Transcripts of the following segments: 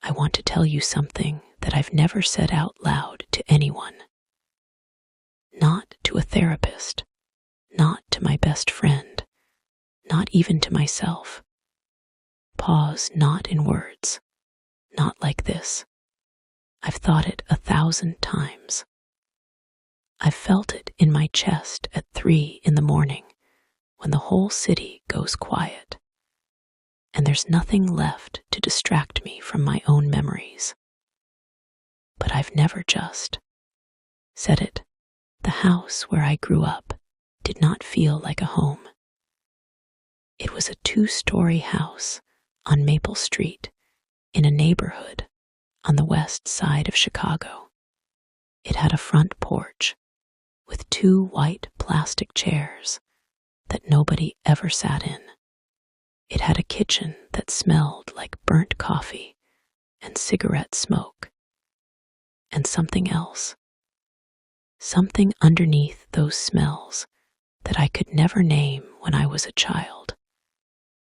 I want to tell you something that I've never said out loud to anyone. Not to a therapist, not to my best friend, not even to myself. Pause, not in words, not like this. I've thought it 1,000 times. I've felt it in my chest at 3 in the morning when the whole city goes quiet, and there's nothing left to distract me from my own memories. But I've never just said it. The house where I grew up did not feel like a home. It was a 2-story house on Maple Street in a neighborhood on the west side of Chicago. It had a front porch with 2 white plastic chairs that nobody ever sat in. It had a kitchen that smelled like burnt coffee and cigarette smoke, and something else. Something underneath those smells that I could never name when I was a child,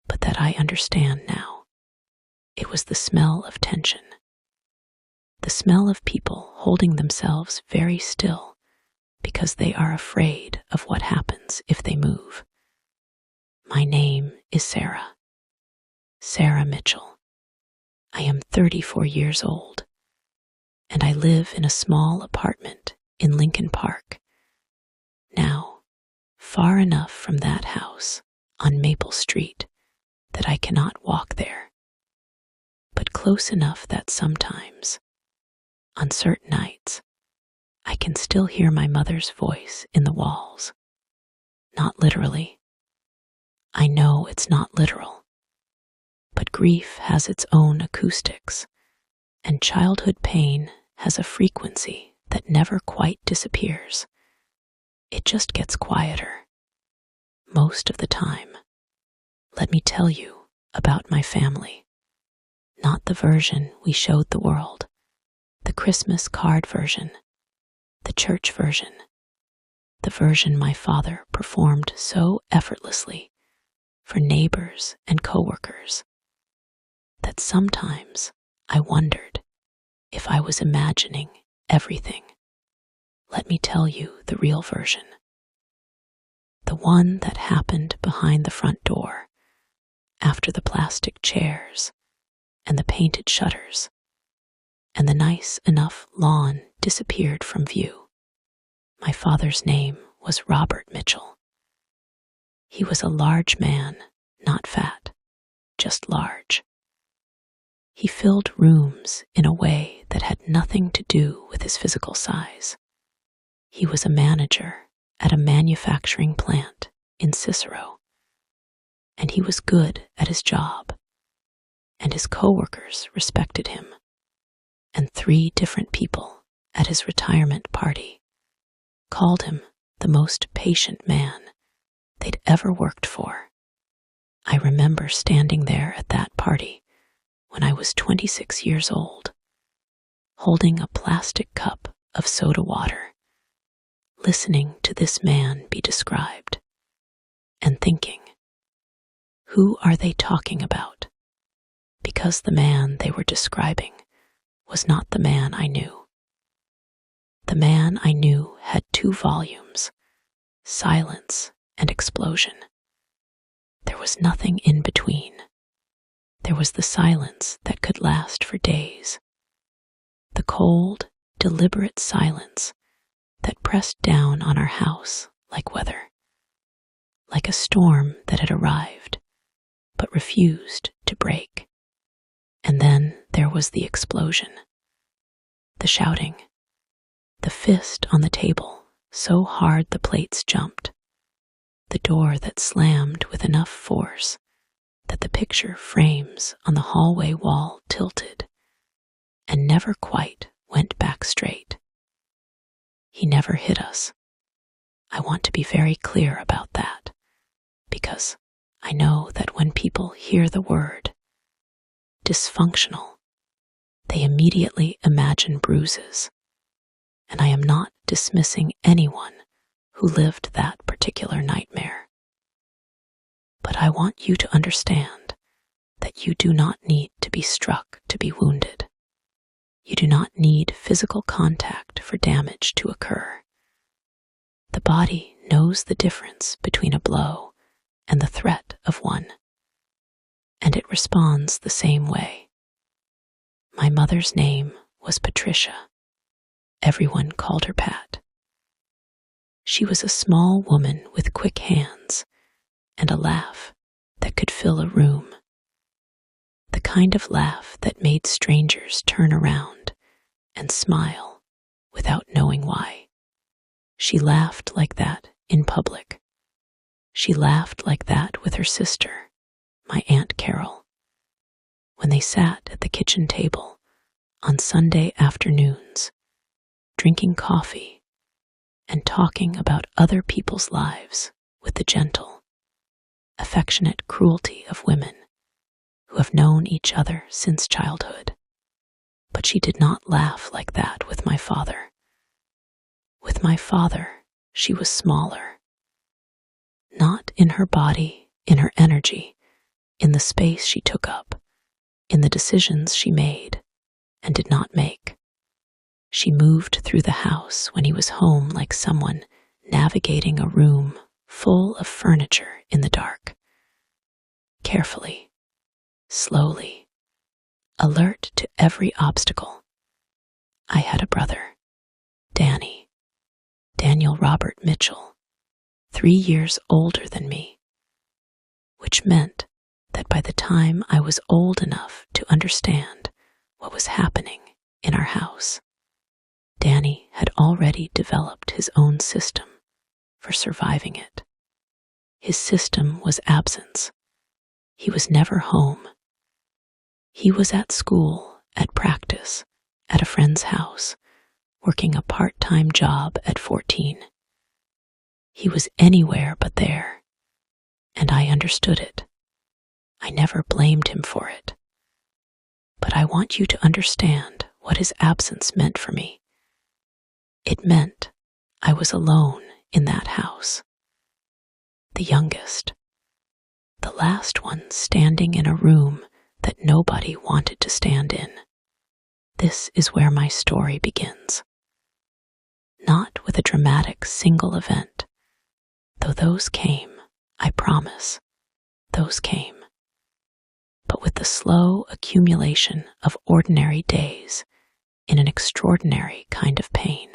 but that I understand now. It was the smell of tension. The smell of people holding themselves very still because they are afraid of what happens if they move. My name is Sara. Sara Mitchell. I am 34 years old, and I live in a small apartment in Lincoln Park. Now, far enough from that house on Maple Street that I cannot walk there, but close enough that sometimes, on certain nights, I can still hear my mother's voice in the walls. Not literally. I know it's not literal, but grief has its own acoustics, and childhood pain has a frequency that never quite disappears. It just gets quieter. Most of the time. Let me tell you about my family. Not the version we showed the world, the Christmas card version, the church version, the version my father performed so effortlessly for neighbors and coworkers that sometimes I wondered if I was imagining everything. Let me tell you the real version. The one that happened behind the front door, after the plastic chairs and the painted shutters, and the nice enough lawn disappeared from view. My father's name was Robert Mitchell. He was a large man, not fat, just large. He filled rooms in a way that had nothing to do with his physical size. He was a manager at a manufacturing plant in Cicero, and he was good at his job, and his coworkers respected him, and 3 different people at his retirement party called him the most patient man they'd ever worked for. I remember standing there at that party when I was 26 years old, holding a plastic cup of soda water, listening to this man be described, and thinking, who are they talking about? Because the man they were describing was not the man I knew. The man I knew had 2 volumes, silence and explosion. There was nothing in between. There was the silence that could last for days. The cold, deliberate silence that pressed down on our house like weather. Like a storm that had arrived, but refused to break. And then there was the explosion. The shouting. The fist on the table, so hard the plates jumped. The door that slammed with enough force that the picture frames on the hallway wall tilted and never quite went back straight. He never hit us. I want to be very clear about that, because I know that when people hear the word dysfunctional, they immediately imagine bruises, and I am not dismissing anyone who lived that particular nightmare. But I want you to understand that you do not need to be struck to be wounded. You do not need physical contact for damage to occur. The body knows the difference between a blow and the threat of one, and it responds the same way. My mother's name was Patricia. Everyone called her Pat. She was a small woman with quick hands and a laugh that could fill a room. The kind of laugh that made strangers turn around and smile without knowing why. She laughed like that in public. She laughed like that with her sister, my Aunt Carol, when they sat at the kitchen table on Sunday afternoons, drinking coffee and talking about other people's lives with the gentle, affectionate cruelty of women who have known each other since childhood. But she did not laugh like that with my father. With my father, she was smaller. Not in her body, in her energy, in the space she took up, in the decisions she made and did not make. She moved through the house when he was home like someone navigating a room full of furniture in the dark. Carefully, slowly, alert to every obstacle. I had a brother, Daniel Robert Mitchell, 3 years older than me, which meant that by the time I was old enough to understand what was happening in our house, Danny had already developed his own system for surviving it. His system was absence. He was never home. He was at school, at practice, at a friend's house, working a part-time job at 14. He was anywhere but there, and I understood it. I never blamed him for it. But I want you to understand what his absence meant for me. It meant I was alone in that house. The youngest. The last one standing in a room that nobody wanted to stand in. This is where my story begins. Not with a dramatic single event, though those came, I promise, those came, but with the slow accumulation of ordinary days in an extraordinary kind of pain,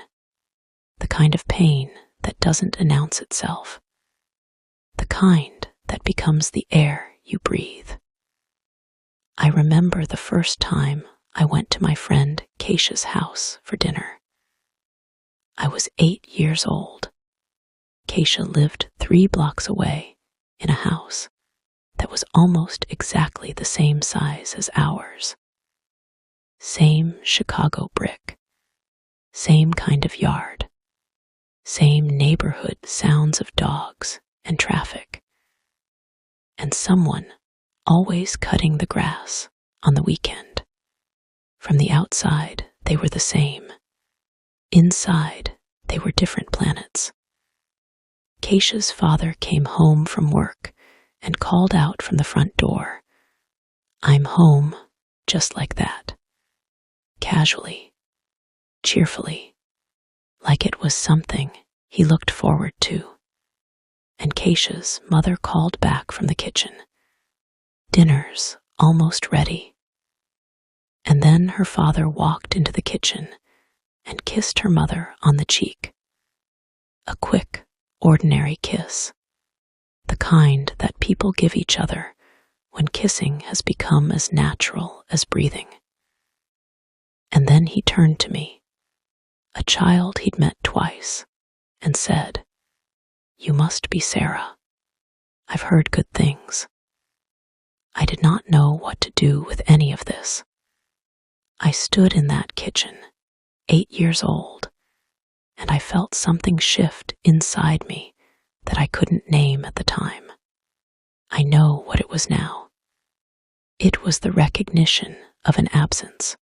the kind of pain that doesn't announce itself, the kind that becomes the air you breathe. I remember the first time I went to my friend Keisha's house for dinner. I was 8 years old. Keisha lived 3 blocks away in a house that was almost exactly the same size as ours. Same Chicago brick, same kind of yard, same neighborhood sounds of dogs and traffic, and someone always cutting the grass on the weekend. From the outside, they were the same. Inside, they were different planets. Keisha's father came home from work and called out from the front door, "I'm home," just like that. Casually, cheerfully, like it was something he looked forward to. And Keisha's mother called back from the kitchen, "Dinner's almost ready." And then her father walked into the kitchen and kissed her mother on the cheek. A quick, ordinary kiss, the kind that people give each other when kissing has become as natural as breathing. And then he turned to me, a child he'd met twice, and said, "You must be Sara. I've heard good things." I did not know what to do with any of this. I stood in that kitchen, 8 years old, and I felt something shift inside me that I couldn't name at the time. I know what it was now. It was the recognition of an absence.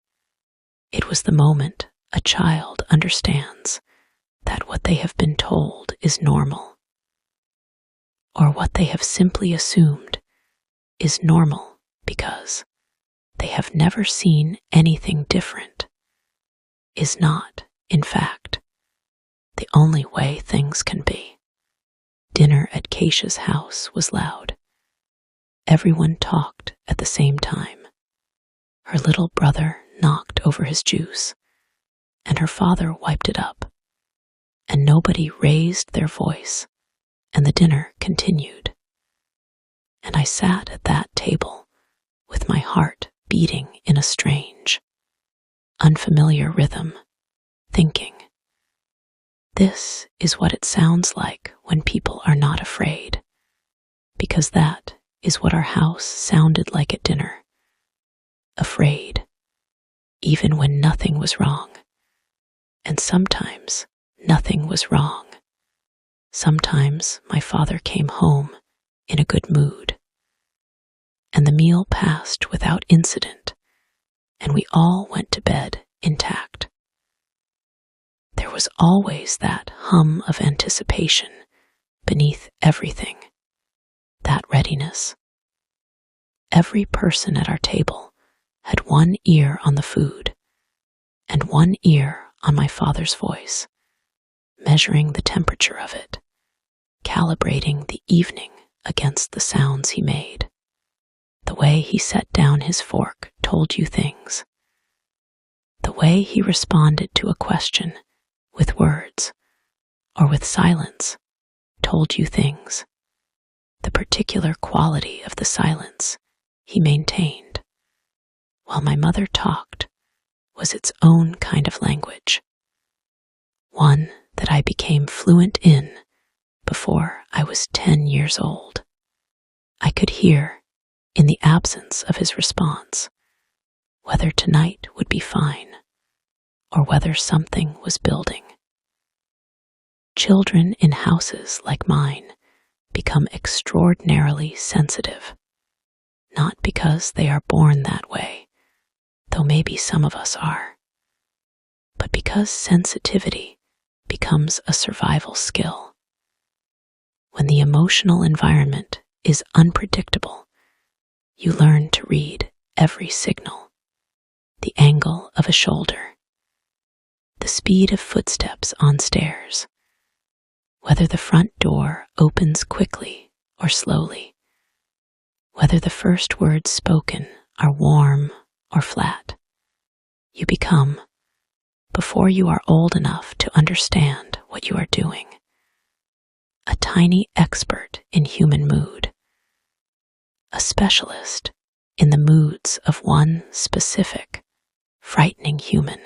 It was the moment a child understands that what they have been told is normal, or what they have simply assumed is normal because they have never seen anything different is not, in fact, the only way things can be. Dinner at Keisha's house was loud. Everyone talked at the same time. Her little brother knocked over his juice, and her father wiped it up, and nobody raised their voice, and the dinner continued. And I sat at that table with my heart beating in a strange, unfamiliar rhythm, thinking, this is what it sounds like when people are not afraid, because that is what our house sounded like at dinner. Afraid, even when nothing was wrong. And sometimes nothing was wrong. Sometimes my father came home in a good mood, and the meal passed without incident, and we all went to bed intact. There was always that hum of anticipation beneath everything, that readiness. Every person at our table had one ear on the food and one ear on my father's voice, measuring the temperature of it, calibrating the evening against the sounds he made. The way he set down his fork told you things. The way he responded to a question with words or with silence told you things. The particular quality of the silence he maintained while my mother talked was its own kind of language, one that I became fluent in before I was 10 years old. I could hear, in the absence of his response, whether tonight would be fine or whether something was building. Children in houses like mine become extraordinarily sensitive, not because they are born that way, though maybe some of us are, but because sensitivity becomes a survival skill. When the emotional environment is unpredictable, you learn to read every signal, the angle of a shoulder, the speed of footsteps on stairs, whether the front door opens quickly or slowly, whether the first words spoken are warm or flat. You become, before you are old enough to understand what you are doing, a tiny expert in human mood, a specialist in the moods of one specific, frightening human.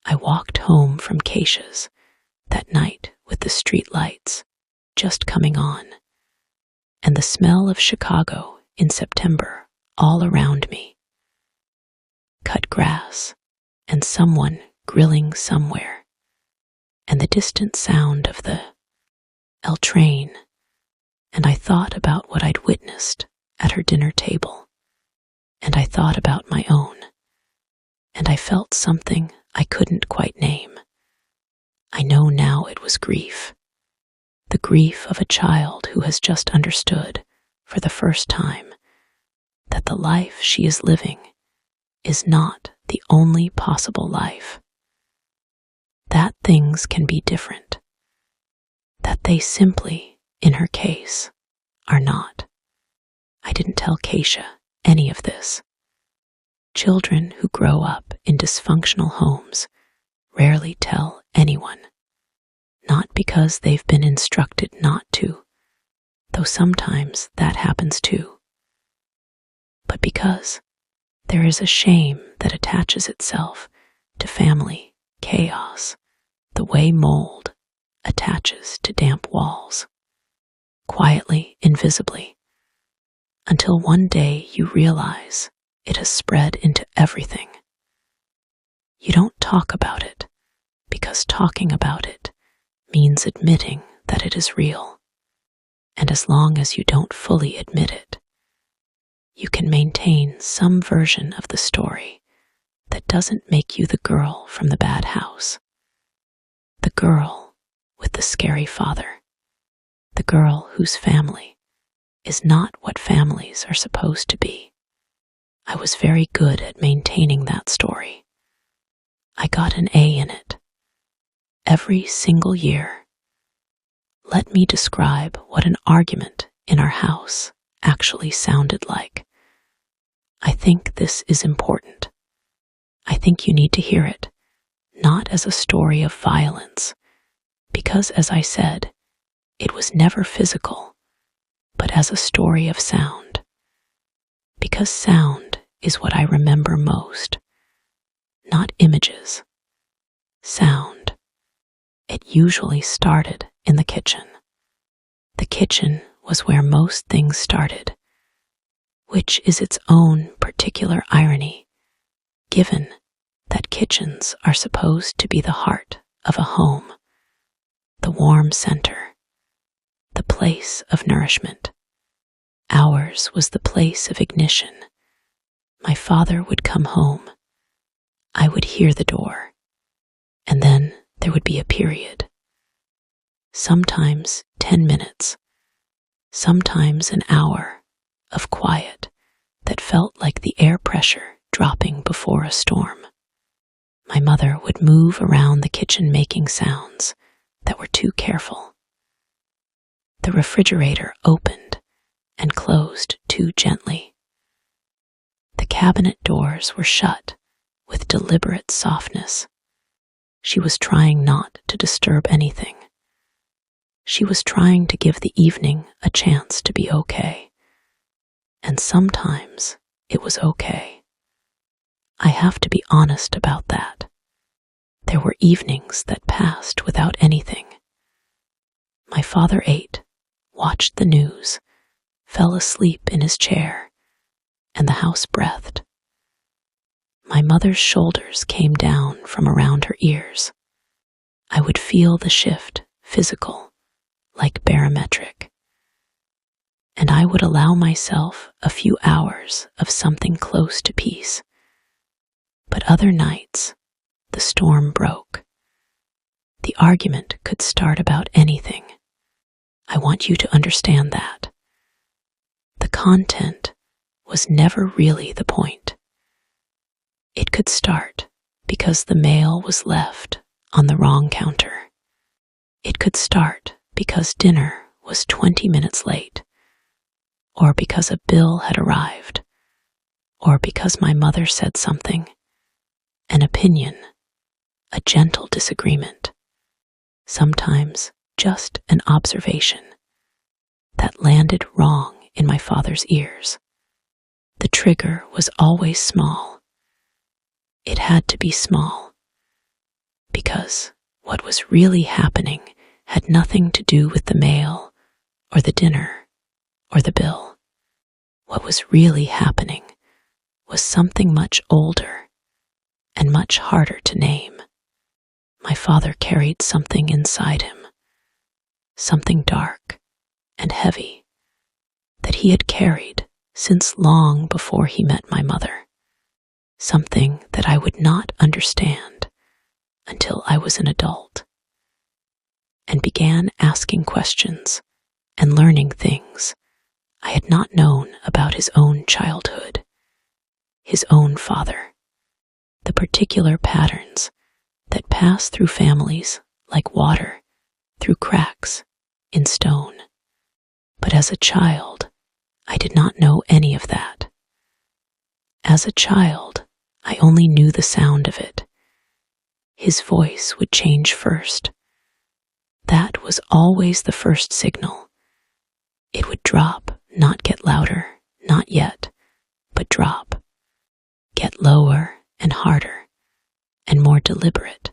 I walked home from Keisha's that night with the street lights just coming on, and the smell of Chicago in September all around me. Cut grass, and someone grilling somewhere, and the distant sound of the L train, and I thought about what I'd witnessed at her dinner table, and I thought about my own, and I felt something I couldn't quite name. I know now it was grief, the grief of a child who has just understood, for the first time, that the life she is living is not the only possible life. That things can be different. That they simply, in her case, are not. I didn't tell Keisha any of this. Children who grow up in dysfunctional homes rarely tell anyone, not because they've been instructed not to, though sometimes that happens too, but because there is a shame that attaches itself to family chaos, the way mold attaches to damp walls, quietly, invisibly, until one day you realize it has spread into everything. You don't talk about it because talking about it means admitting that it is real, and as long as you don't fully admit it, you can maintain some version of the story that doesn't make you the girl from the bad house, the girl with the scary father, the girl whose family is not what families are supposed to be. I was very good at maintaining that story. I got an A in it. Every single year. Let me describe what an argument in our house actually sounded like. I think this is important. I think you need to hear it, not as a story of violence, because, as I said, it was never physical, but as a story of sound. Because sound is what I remember most, not images. Sound. It usually started in the kitchen. The kitchen was where most things started, which is its own particular irony, given that kitchens are supposed to be the heart of a home, the warm center, the place of nourishment. Ours was the place of ignition. My father would come home. I would hear the door, and then there would be a period. Sometimes 10 minutes, sometimes an hour of quiet that felt like the air pressure dropping before a storm. My mother would move around the kitchen making sounds that were too careful. The refrigerator opened and closed too gently. The cabinet doors were shut with deliberate softness. She was trying not to disturb anything. She was trying to give the evening a chance to be okay. And sometimes it was okay. I have to be honest about that. There were evenings that passed without anything. My father ate, watched the news, fell asleep in his chair, and the house breathed. My mother's shoulders came down from around her ears. I would feel the shift, physical, like barometric. And I would allow myself a few hours of something close to peace. But other nights, the storm broke. The argument could start about anything. I want you to understand that. The content was never really the point. It could start because the mail was left on the wrong counter. It could start because dinner was 20 minutes late, or because a bill had arrived, or because my mother said something, an opinion, a gentle disagreement, sometimes just an observation that landed wrong in my father's ears. The trigger was always small. It had to be small, because what was really happening had nothing to do with the mail, or the dinner, or the bill. What was really happening was something much older and much harder to name. My father carried something inside him, something dark and heavy that he had carried since long before he met my mother, something that I would not understand until I was an adult and began asking questions and learning things I had not known about his own childhood, his own father, the particular patterns that pass through families like water through cracks in stone. But as a child, I did not know any of that. As a child, I only knew the sound of it. His voice would change first. That was always the first signal. It would drop, not get louder, not yet, but drop. Get lower and harder and more deliberate.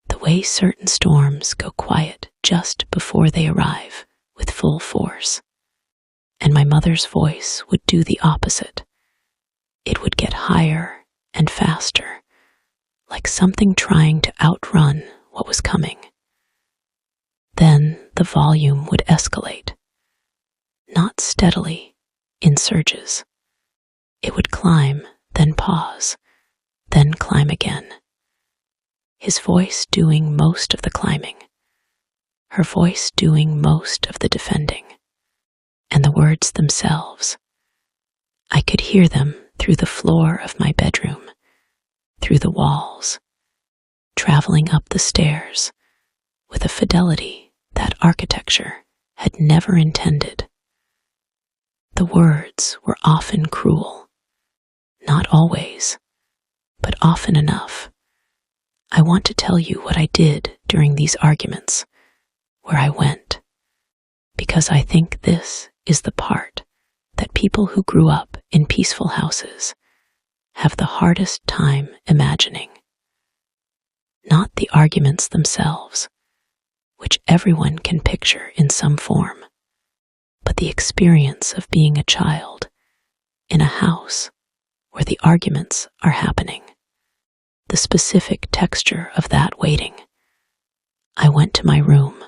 The way certain storms go quiet just before they arrive with full force. And my mother's voice would do the opposite. It would get higher and faster, like something trying to outrun what was coming. Then the volume would escalate, not steadily, in surges. It would climb, then pause, then climb again. His voice doing most of the climbing, her voice doing most of the defending, and the words themselves. I could hear them through the floor of my bedroom, through the walls, traveling up the stairs with a fidelity that architecture had never intended. The words were often cruel, not always, but often enough. I want to tell you what I did during these arguments, where I went, because I think this is the part that people who grew up in peaceful houses have the hardest time imagining. Not the arguments themselves, which everyone can picture in some form, but the experience of being a child in a house where the arguments are happening. The specific texture of that waiting. I went to my room.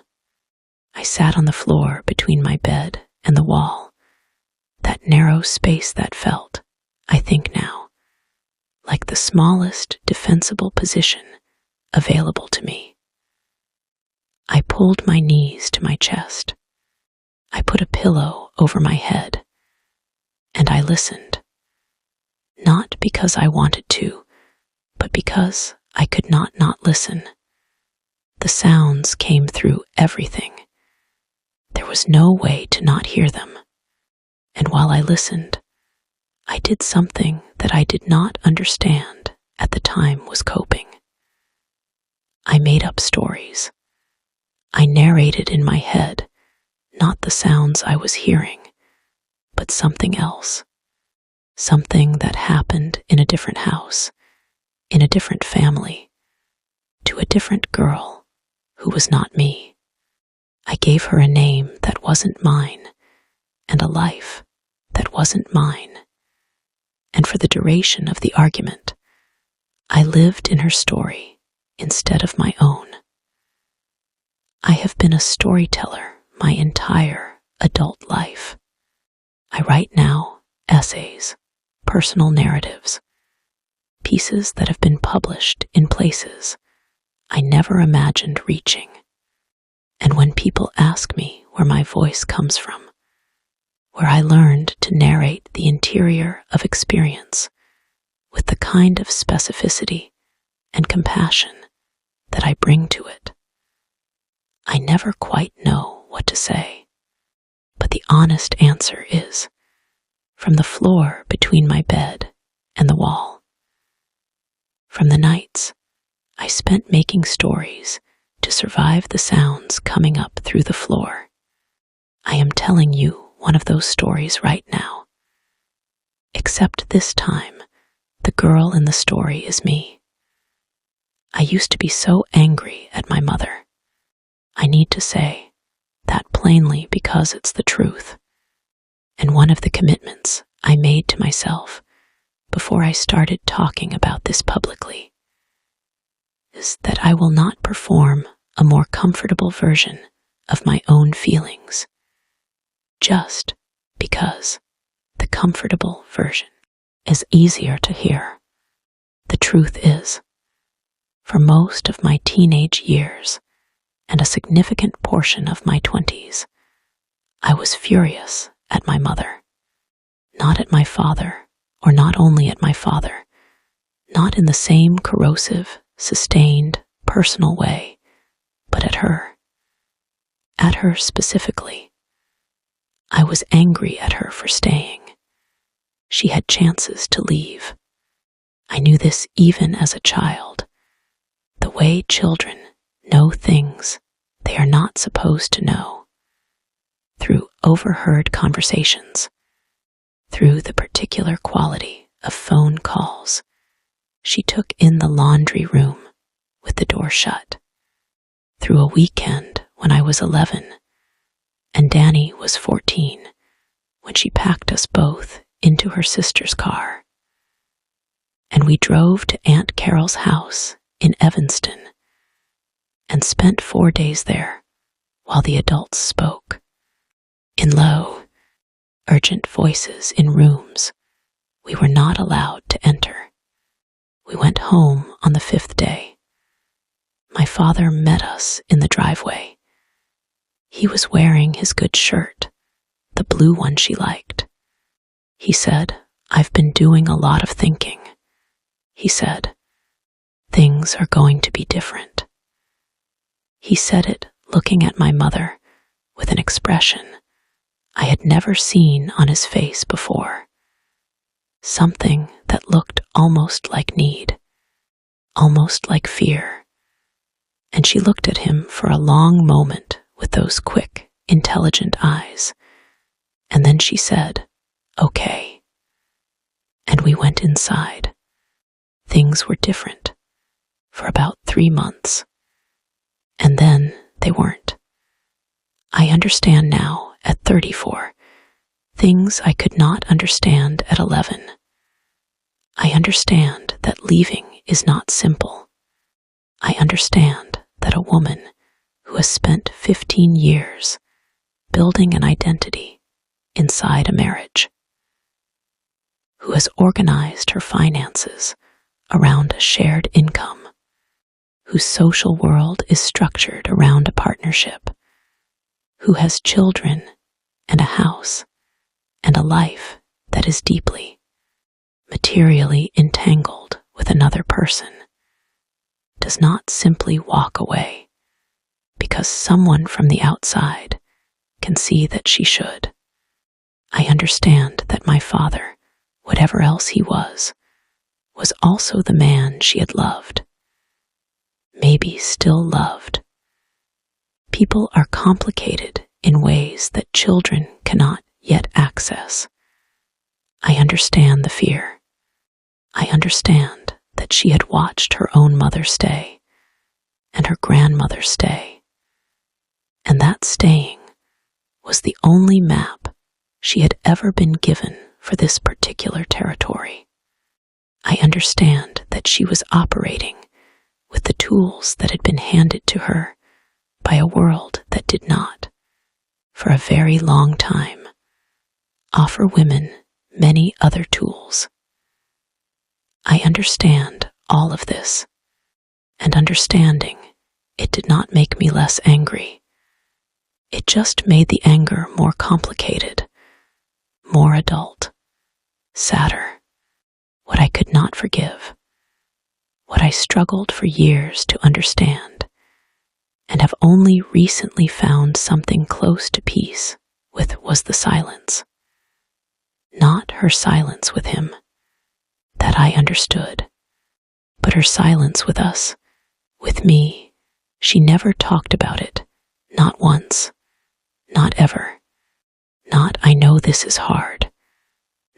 I sat on the floor between my bed and the wall, that narrow space that felt, I think now, like the smallest defensible position available to me. I pulled my knees to my chest. I put a pillow over my head, and I listened. Not because I wanted to, but because I could not listen. The sounds came through everything. There was no way to not hear them. And while I listened, I did something that I did not understand at the time was coping. I made up stories. I narrated in my head, not the sounds I was hearing, but something else. Something that happened in a different house, in a different family, to a different girl who was not me. I gave her a name that wasn't mine, and a life that wasn't mine. And for the duration of the argument, I lived in her story instead of my own. I have been a storyteller my entire adult life. I write now essays, personal narratives, pieces that have been published in places I never imagined reaching. And when people ask me where my voice comes from, where I learned to narrate the interior of experience with the kind of specificity and compassion that I bring to it, I never quite know what to say. But the honest answer is, from the floor between my bed and the wall. From the nights I spent making stories to survive the sounds coming up through the floor, I am telling you one of those stories right now. Except this time, the girl in the story is me. I used to be so angry at my mother. I need to say that plainly because it's the truth. And one of the commitments I made to myself before I started talking about this publicly is that I will not perform a more comfortable version of my own feelings, just because the comfortable version is easier to hear. The truth is, for most of my teenage years and a significant portion of my 20s, I was furious at my mother, not at my father, or not only at my father, not in the same corrosive, sustained, personal way, but at her. At her specifically. I was angry at her for staying. She had chances to leave. I knew this even as a child. The way children know things they are not supposed to know. Through overheard conversations. Through the particular quality of phone calls she took in the laundry room with the door shut. Through a weekend when I was 11 and Danny was 14 when she packed us both into her sister's car. And we drove to Aunt Carol's house in Evanston and spent 4 days there while the adults spoke. In low, urgent voices in rooms we were not allowed to enter. We went home on the 5th day. My father met us in the driveway. He was wearing his good shirt, the blue one she liked. He said, "I've been doing a lot of thinking." He said, things are going to be different. He said it looking at my mother with an expression I had never seen on his face before. Something that looked almost like need, almost like fear. And she looked at him for a long moment with those quick, intelligent eyes. And then she said, "Okay." And we went inside. Things were different for about 3 months. And then they weren't. I understand now at 34 things I could not understand at 11. I understand that leaving is not simple. I understand that a woman who has spent 15 years building an identity inside a marriage, who has organized her finances around a shared income, whose social world is structured around a partnership, who has children and a house and a life that is deeply, materially entangled with another person, does not simply walk away because someone from the outside can see that she should. I understand that my father, whatever else he was also the man she had loved, maybe still loved. People are complicated in ways that children cannot yet access. I understand the fear. I understand that she had watched her own mother stay and her grandmother stay, and that staying was the only map she had ever been given for this particular territory. I understand that she was operating with the tools that had been handed to her by a world that did not, for a very long time, offer women many other tools. I understand all of this, and understanding it did not make me less angry. It just made the anger more complicated, more adult, sadder, what I could not forgive, what I struggled for years to understand, and have only recently found something close to peace with was the silence. Not her silence with him, that I understood, but her silence with us, with me. She never talked about it, not once, not ever. Not, "I know this is hard."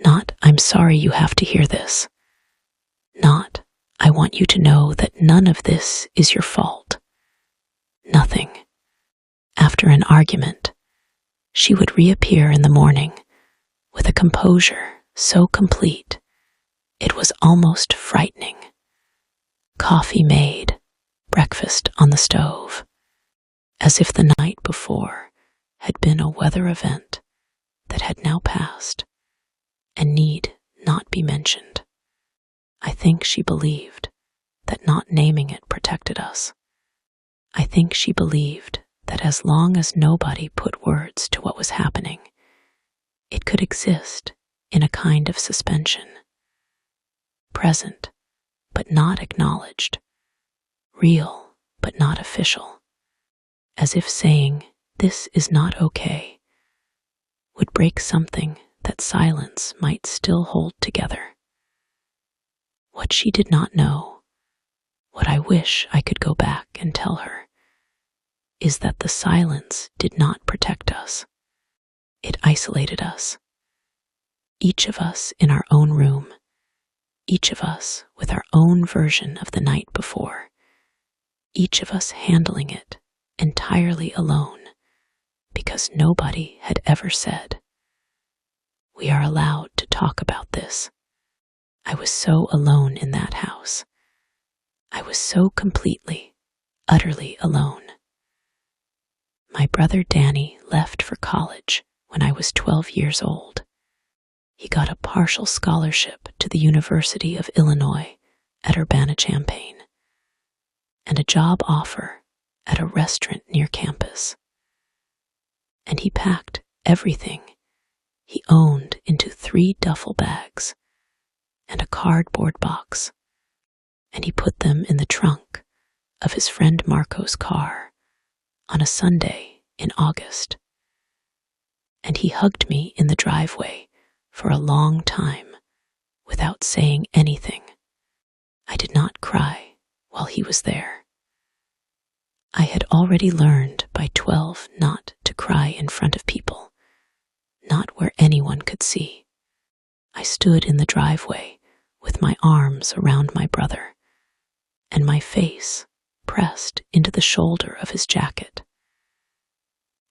Not, "I'm sorry you have to hear this." Not, "I want you to know that none of this is your fault." Nothing. After an argument, she would reappear in the morning with a composure so complete it was almost frightening. Coffee made, breakfast on the stove, as if the night before had been a weather event that had now passed and need not be mentioned. I think she believed that not naming it protected us. I think she believed that as long as nobody put words to what was happening, it could exist in a kind of suspension. Present, but not acknowledged. Real, but not official. As if saying, "This is not okay," would break something that silence might still hold together. What she did not know, what I wish I could go back and tell her, is that the silence did not protect us. It isolated us. Each of us in our own room, each of us with our own version of the night before, each of us handling it entirely alone, because nobody had ever said, "We are allowed to talk about this." I was so alone in that house. I was so completely, utterly alone. My brother Danny left for college when I was 12 years old. He got a partial scholarship to the University of Illinois at Urbana-Champaign and a job offer at a restaurant near campus. And he packed everything he owned into 3 duffel bags and a cardboard box and he put them in the trunk of his friend Marco's car on a Sunday in August. And he hugged me in the driveway for a long time without saying anything. I did not cry while he was there. I had already learned by 12 not to cry in front of people, not where anyone could see. I stood in the driveway with my arms around my brother and my face pressed into the shoulder of his jacket.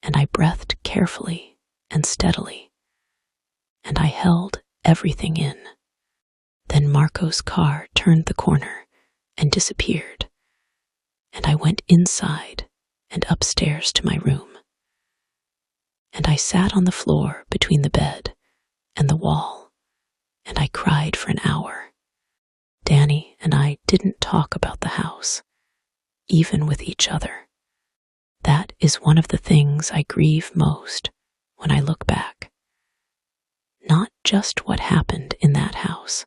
And I breathed carefully and steadily, and I held everything in. Then Marco's car turned the corner and disappeared, and I went inside and upstairs to my room. And I sat on the floor between the bed and the wall, and I cried for an hour. Danny and I didn't talk about the house, even with each other. That is one of the things I grieve most when I look back. Not just what happened in that house,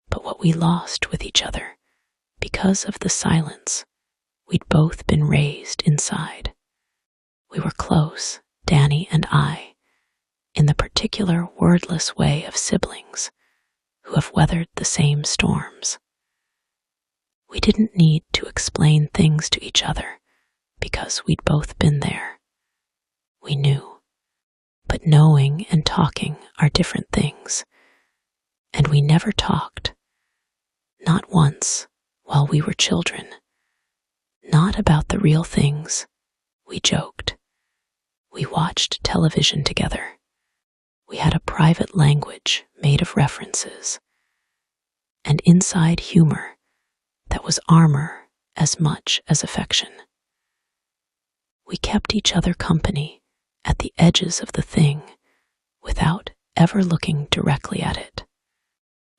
but what we lost with each other because of the silence we'd both been raised inside. We were close, Danny and I, in the particular wordless way of siblings who have weathered the same storms. We didn't need to explain things to each other because we'd both been there. We knew. But knowing and talking are different things, and we never talked. Not once while we were children. Not about the real things. We joked. We watched television together. We had a private language made of references, and inside humor that was armor as much as affection. We kept each other company at the edges of the thing without ever looking directly at it.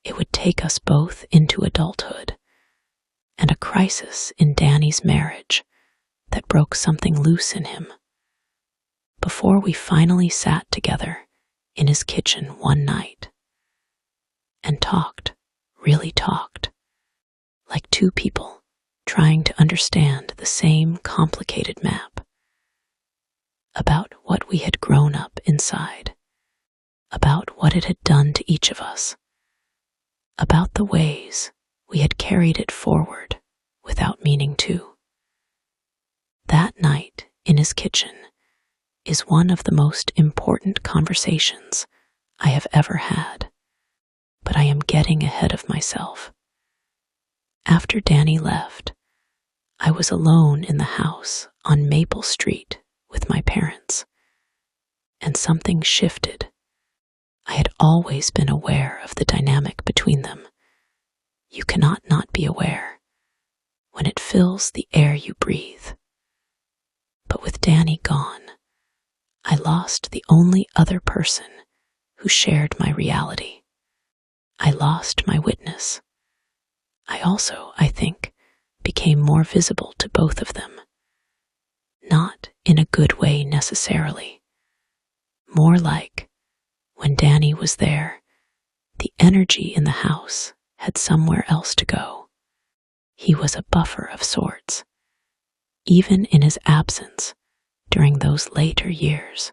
It would take us both into adulthood and a crisis in Danny's marriage that broke something loose in him before we finally sat together in his kitchen one night and talked, really talked, like two people trying to understand the same complicated map, about what we had grown up inside, about what it had done to each of us, about the ways we had carried it forward without meaning to. That night in his kitchen is one of the most important conversations I have ever had, but I am getting ahead of myself. After Danny left, I was alone in the house on Maple Street with my parents, and something shifted. I had always been aware of the dynamic between them. You cannot not be aware when it fills the air you breathe. But with Danny gone, I lost the only other person who shared my reality. I lost my witness. I also, I think, became more visible to both of them. Not in a good way necessarily. More like, when Danny was there, the energy in the house had somewhere else to go. He was a buffer of sorts, even in his absence during those later years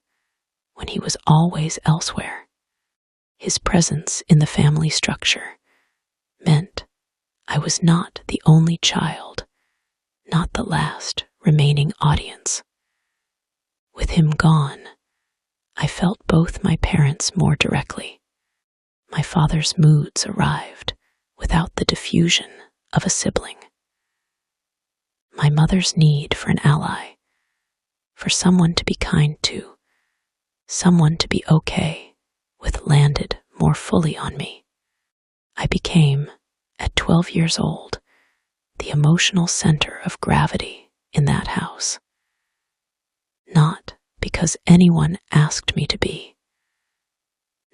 when he was always elsewhere. His presence in the family structure meant I was not the only child, not the last remaining audience. With him gone, I felt both my parents more directly. My father's moods arrived without the diffusion of a sibling. My mother's need for an ally, for someone to be kind to, someone to be okay with, landed more fully on me. I became, at 12 years old, the emotional center of gravity in that house. Not because anyone asked me to be.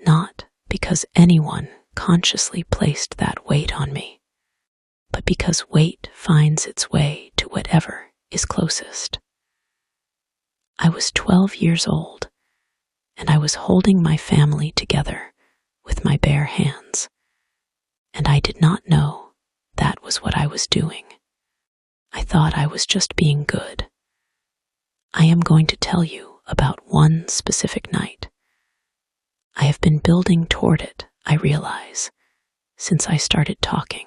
Not because anyone consciously placed that weight on me, but because weight finds its way to whatever is closest. I was 12 years old, and I was holding my family together with my bare hands, and I did not know that was what I was doing. I thought I was just being good. I am going to tell you about one specific night. I have been building toward it, I realize, since I started talking.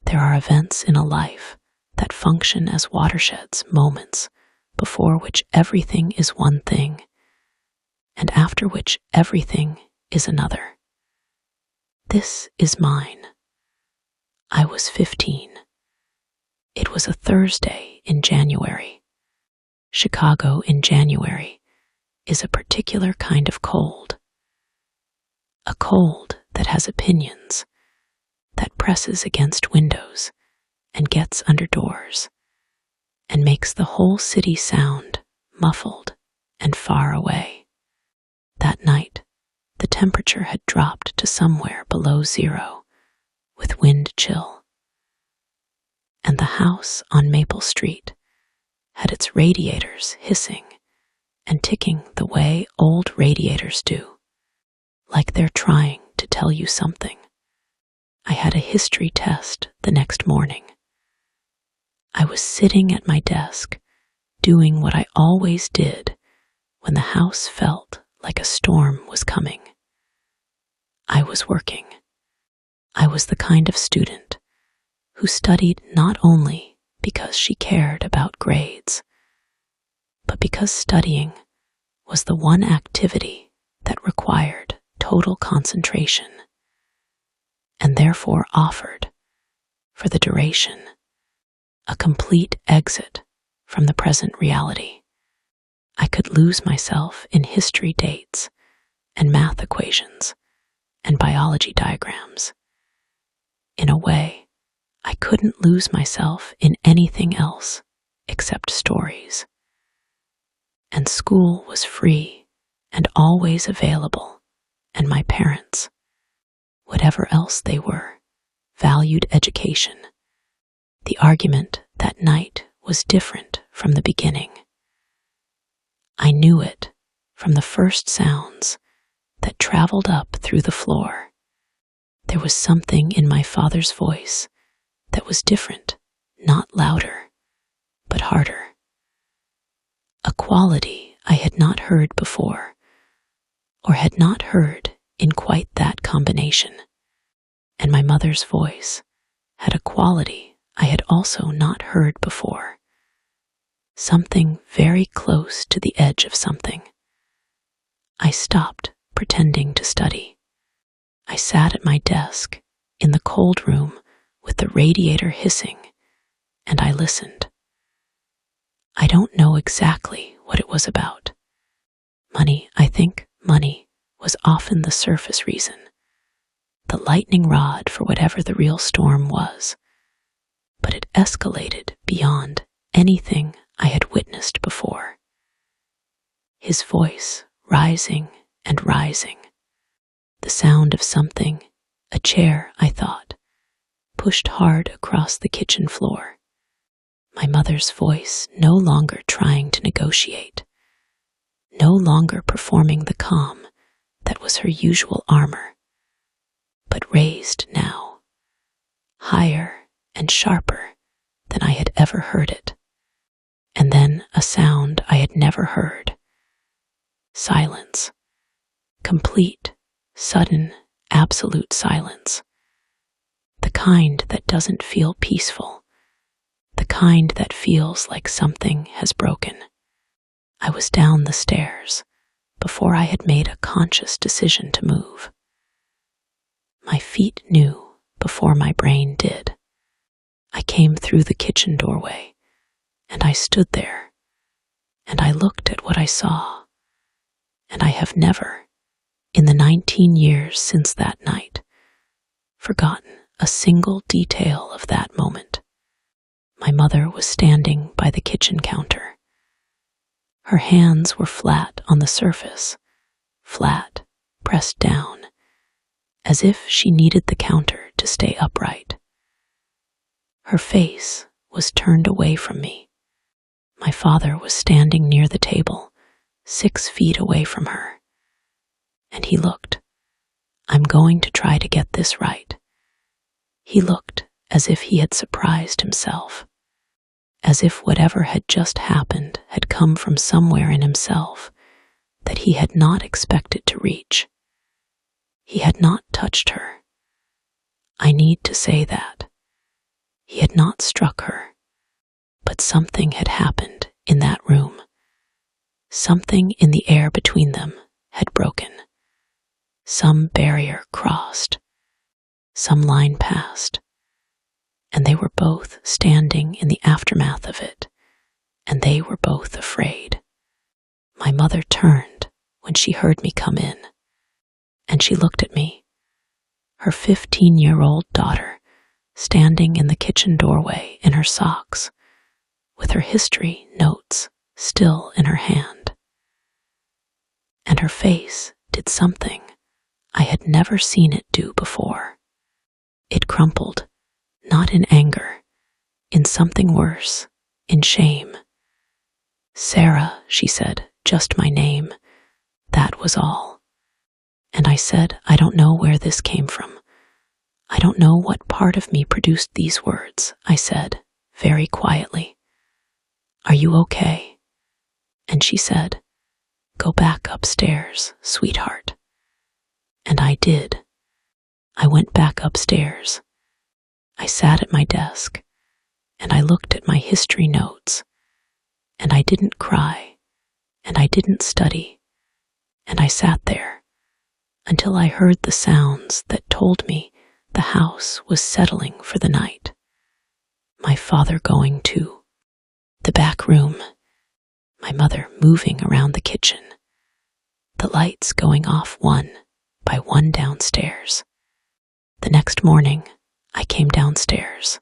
There are events in a life that function as watersheds, moments before which everything is one thing, and after which everything is another. This is mine. I was 15. It was a Thursday in January. Chicago in January is a particular kind of cold. A cold that has opinions, that presses against windows and gets under doors, and makes the whole city sound muffled and far away. That night, the temperature had dropped to somewhere below zero, with wind chill. And the house on Maple Street had its radiators hissing and ticking the way old radiators do, like they're trying to tell you something. I had a history test the next morning. I was sitting at my desk, doing what I always did when the house felt like a storm was coming. I was working. I was the kind of student who studied not only because she cared about grades, but because studying was the one activity that required total concentration, and therefore offered, for the duration, a complete exit from the present reality. I could lose myself in history dates and math equations and biology diagrams. In a way, I couldn't lose myself in anything else except stories. And school was free and always available, and my parents, whatever else they were, valued education. The argument that night was different from the beginning. I knew it from the first sounds that traveled up through the floor. There was something in my father's voice that was different, not louder, but harder. A quality I had not heard before, or had not heard in quite that combination. And my mother's voice had a quality I had also not heard before. Something very close to the edge of something. I stopped pretending to study. I sat at my desk in the cold room with the radiator hissing, and I listened. I don't know exactly what it was about. Money, I think money was often the surface reason, the lightning rod for whatever the real storm was. But it escalated beyond anything I had witnessed before. His voice rising and rising. The sound of something, a chair, I thought, pushed hard across the kitchen floor. My mother's voice no longer trying to negotiate, no longer performing the calm that was her usual armor, but raised now, higher and sharper than I had ever heard it. And then a sound I had never heard. Silence. Complete, sudden, absolute silence. The kind that doesn't feel peaceful. The kind that feels like something has broken. I was down the stairs before I had made a conscious decision to move. My feet knew before my brain did. I came through the kitchen doorway, and I stood there, and I looked at what I saw, and I have never, in the 19 years since that night, forgotten a single detail of that moment. My mother was standing by the kitchen counter. Her hands were flat on the surface, flat, pressed down, as if she needed the counter to stay upright. Her face was turned away from me. My father was standing near the table, 6 feet away from her. And he looked. I'm going to try to get this right. He looked as if he had surprised himself, as if whatever had just happened had come from somewhere in himself that he had not expected to reach. He had not touched her. I need to say that. He had not struck her, but something had happened in that room. Something in the air between them had broken. Some barrier crossed. Some line passed. And they were both standing in the aftermath of it, and they were both afraid. My mother turned when she heard me come in, and she looked at me, her 15-year-old daughter standing in the kitchen doorway in her socks, with her history notes still in her hand. And her face did something I had never seen it do before. It crumpled, not in anger, in something worse, in shame. "Sara," she said, "just my name. That was all." And I said, "I don't know where this came from. I don't know what part of me produced these words," I said, very quietly. "Are you okay?" And she said, "Go back upstairs, sweetheart." And I did. I went back upstairs. I sat at my desk, and I looked at my history notes, and I didn't cry, and I didn't study, and I sat there until I heard the sounds that told me the house was settling for the night. My father going to the back room, my mother moving around the kitchen, the lights going off one by one downstairs. The next morning, I came downstairs.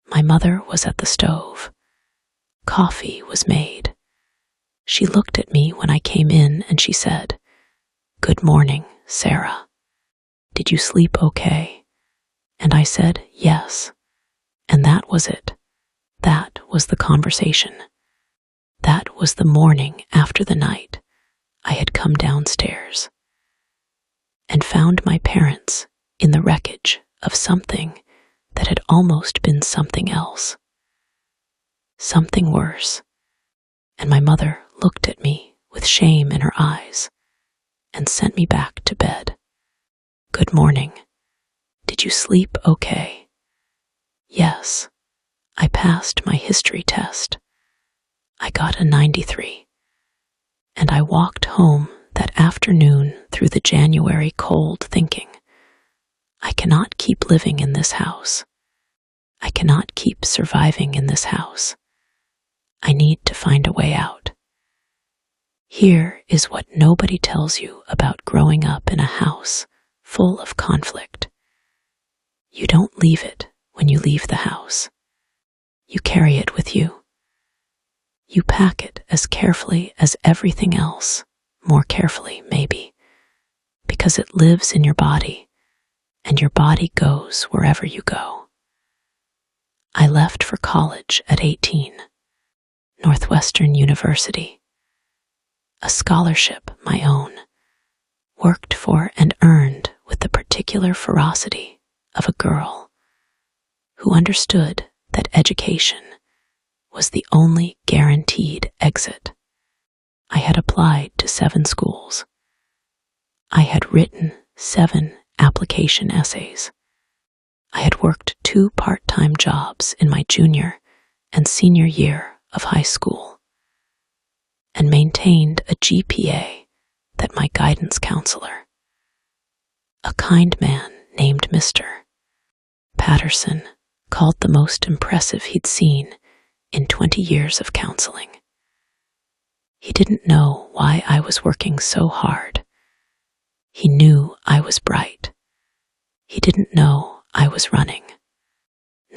My mother was at the stove. Coffee was made. She looked at me when I came in and she said, "Good morning, Sara. Did you sleep okay?" And I said, "Yes." And that was it. That was the conversation. That was the morning after the night I had come downstairs and found my parents in the wreckage of something that had almost been something else, something worse. And my mother looked at me with shame in her eyes and sent me back to bed. "Good morning. Did you sleep okay?" "Yes. I passed my history test. I got a 93. And I walked home that afternoon through the January cold thinking, I cannot keep living in this house. I cannot keep surviving in this house. I need to find a way out. Here is what nobody tells you about growing up in a house full of conflict. You don't leave it when you leave the house. You carry it with you. You pack it as carefully as everything else, more carefully maybe, because it lives in your body, and your body goes wherever you go. I left for college at 18, Northwestern University. A scholarship my own, worked for and earned with the particular ferocity of a girl who understood that education was the only guaranteed exit. I had applied to 7 schools. I had written 7 application essays. I had worked 2 part-time jobs in my junior and senior year of high school and maintained a GPA that my guidance counselor, a kind man named Mr. Patterson, called the most impressive he'd seen in 20 years of counseling. He didn't know why I was working so hard. He knew I was bright. He didn't know I was running.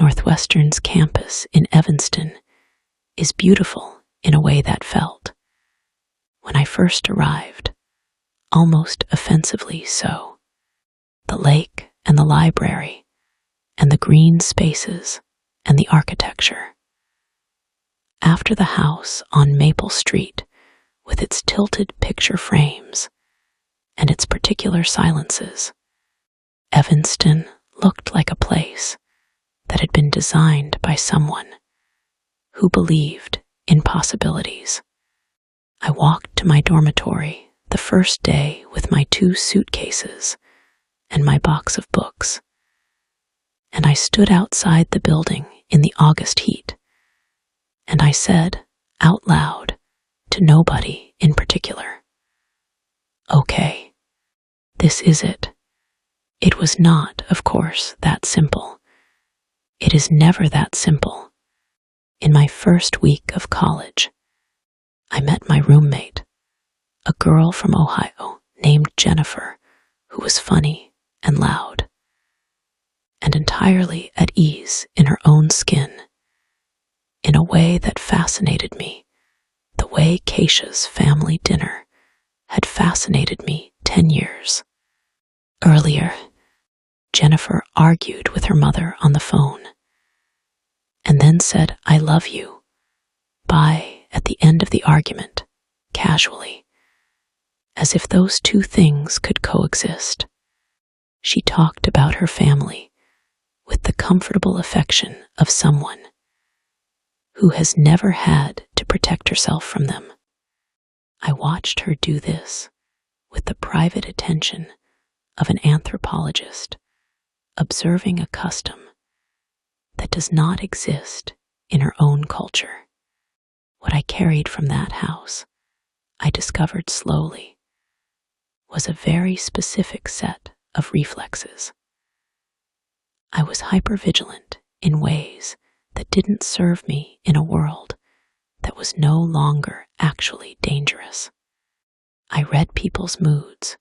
Northwestern's campus in Evanston is beautiful in a way that felt, when I first arrived, almost offensively so. The lake and the library and the green spaces and the architecture. After the house on Maple Street, with its tilted picture frames and its particular silences, Evanston looked like a place that had been designed by someone who believed in possibilities. I walked to my dormitory the first day with my 2 suitcases and my box of books, and I stood outside the building in the August heat, and I said out loud to nobody in particular, "Okay, this is it." It was not, of course, that simple. It is never that simple. In my first week of college, I met my roommate, a girl from Ohio named Jennifer, who was funny and loud, and entirely at ease in her own skin, in a way that fascinated me, the way Keisha's family dinner had fascinated me 10 years earlier. Jennifer argued with her mother on the phone, and then said, "I love you," bye at the end of the argument, casually, as if those 2 things could coexist. She talked about her family with the comfortable affection of someone who has never had to protect herself from them. I watched her do this with the private attention of an anthropologist observing a custom that does not exist in her own culture. What I carried from that house, I discovered slowly, was a very specific set of reflexes. I was hypervigilant in ways that didn't serve me in a world that was no longer actually dangerous. I read people's moods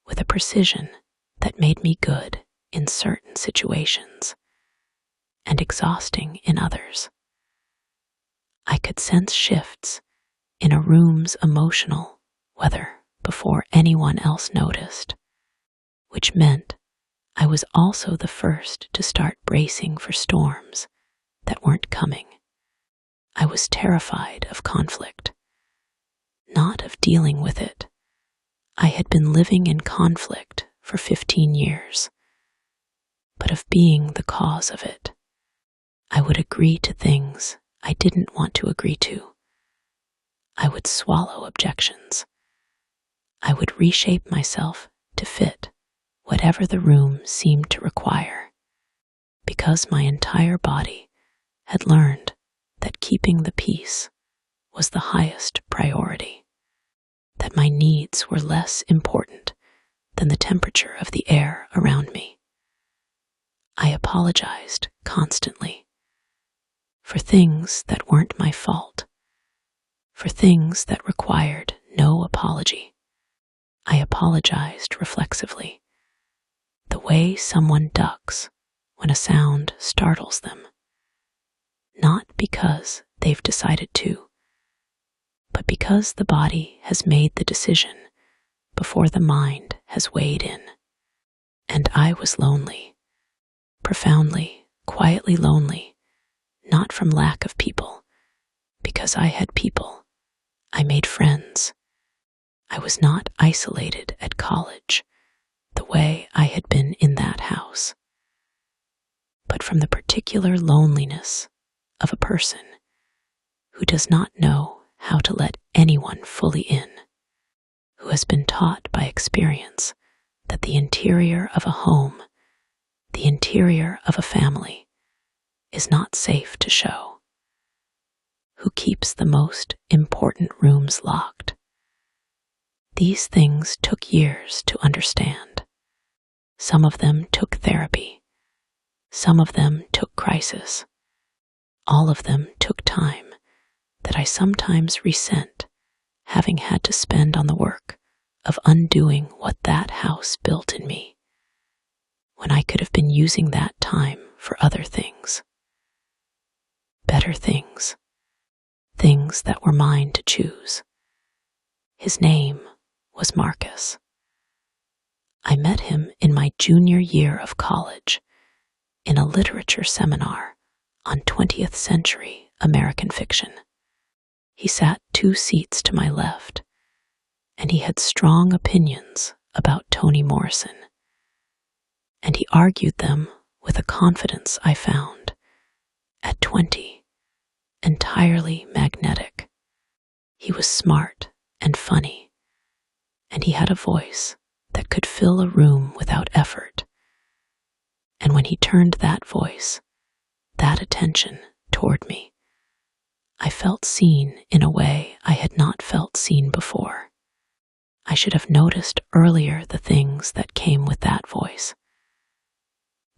with a precision that made me good in certain situations and exhausting in others. I could sense shifts in a room's emotional weather before anyone else noticed, which meant I was also the first to start bracing for storms that weren't coming. I was terrified of conflict, not of dealing with it. I had been living in conflict for 15 years, but of being the cause of it. I would agree to things I didn't want to agree to. I would swallow objections. I would reshape myself to fit whatever the room seemed to require, because my entire body had learned that keeping the peace was the highest priority, that my needs were less important than the temperature of the air around me. I apologized constantly for things that weren't my fault, for things that required no apology. I apologized reflexively, the way someone ducks when a sound startles them, not because they've decided to, but because the body has made the decision before the mind has weighed in. And I was lonely, profoundly, quietly lonely, not from lack of people, because I had people. I made friends. I was not isolated at college the way I had been in that house, but from the particular loneliness of a person who does not know how to let anyone fully in, who has been taught by experience that the interior of a home, the interior of a family, is not safe to show, who keeps the most important rooms locked. These things took years to understand. Some of them took therapy. Some of them took crisis. All of them took time that I sometimes resent having had to spend on the work of undoing what that house built in me, when I could have been using that time for other things. Better things. Things that were mine to choose. His name was Marcus. I met him in my junior year of college in a literature seminar on 20th century American fiction. He sat 2 seats to my left, and he had strong opinions about Toni Morrison, and he argued them with a confidence I found, at 20, entirely magnetic. He was smart and funny, and he had a voice that could fill a room without effort. And when he turned that voice, that attention toward me, I felt seen in a way I had not felt seen before. I should have noticed earlier the things that came with that voice.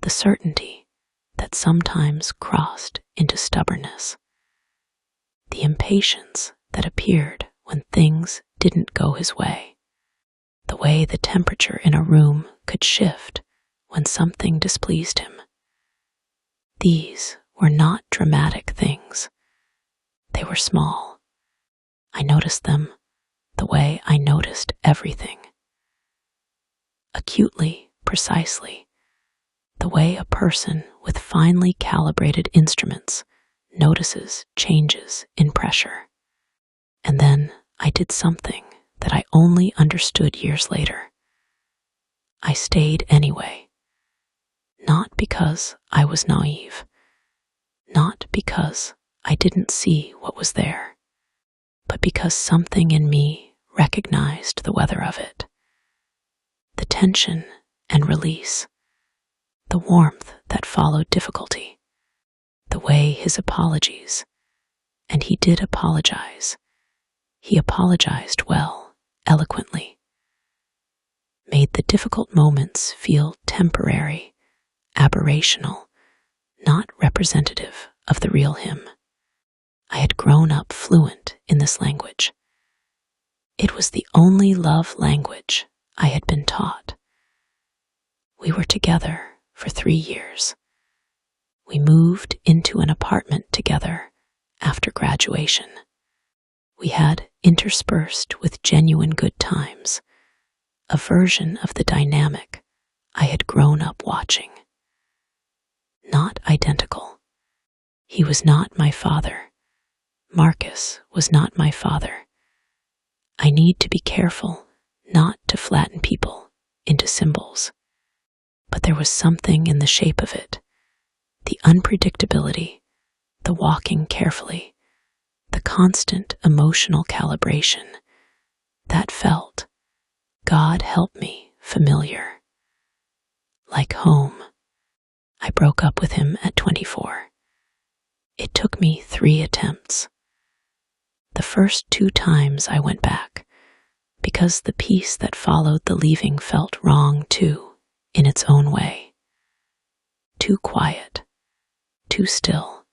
The certainty that sometimes crossed into stubbornness. The impatience that appeared when things didn't go his way. The way the temperature in a room could shift when something displeased him. These were not dramatic things. They were small. I noticed them the way I noticed everything. Acutely, precisely, the way a person with finely calibrated instruments notices changes in pressure. And then I did something that I only understood years later. I stayed anyway. Not because I was naive. Not because I didn't see what was there, but because something in me recognized the weather of it. The tension and release. The warmth that followed difficulty. The way his apologies, and he did apologize. He apologized well, eloquently. Made the difficult moments feel temporary, aberrational, not representative of the real him. I had grown up fluent in this language. It was the only love language I had been taught. We were together for 3 years. We moved into an apartment together after graduation. We had interspersed with genuine good times, a version of the dynamic I had grown up watching. Not identical. He was not my father. Marcus was not my father. I need to be careful not to flatten people into symbols. But there was something in the shape of it, the unpredictability, the walking carefully, the constant emotional calibration that felt, God help me, familiar. Like home. I broke up with him at 24. It took me 3 attempts. The first 2 times I went back, because the peace that followed the leaving felt wrong too, in its own way. Too quiet, too still.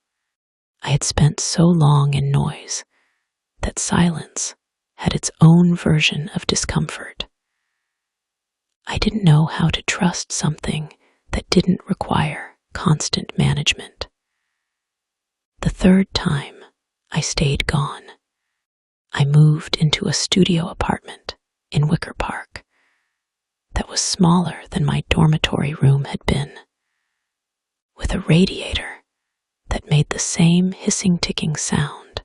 I had spent so long in noise that silence had its own version of discomfort. I didn't know how to trust something that didn't require constant management. The 3rd time, I stayed gone. I moved into a studio apartment in Wicker Park that was smaller than my dormitory room had been, with a radiator that made the same hissing ticking sound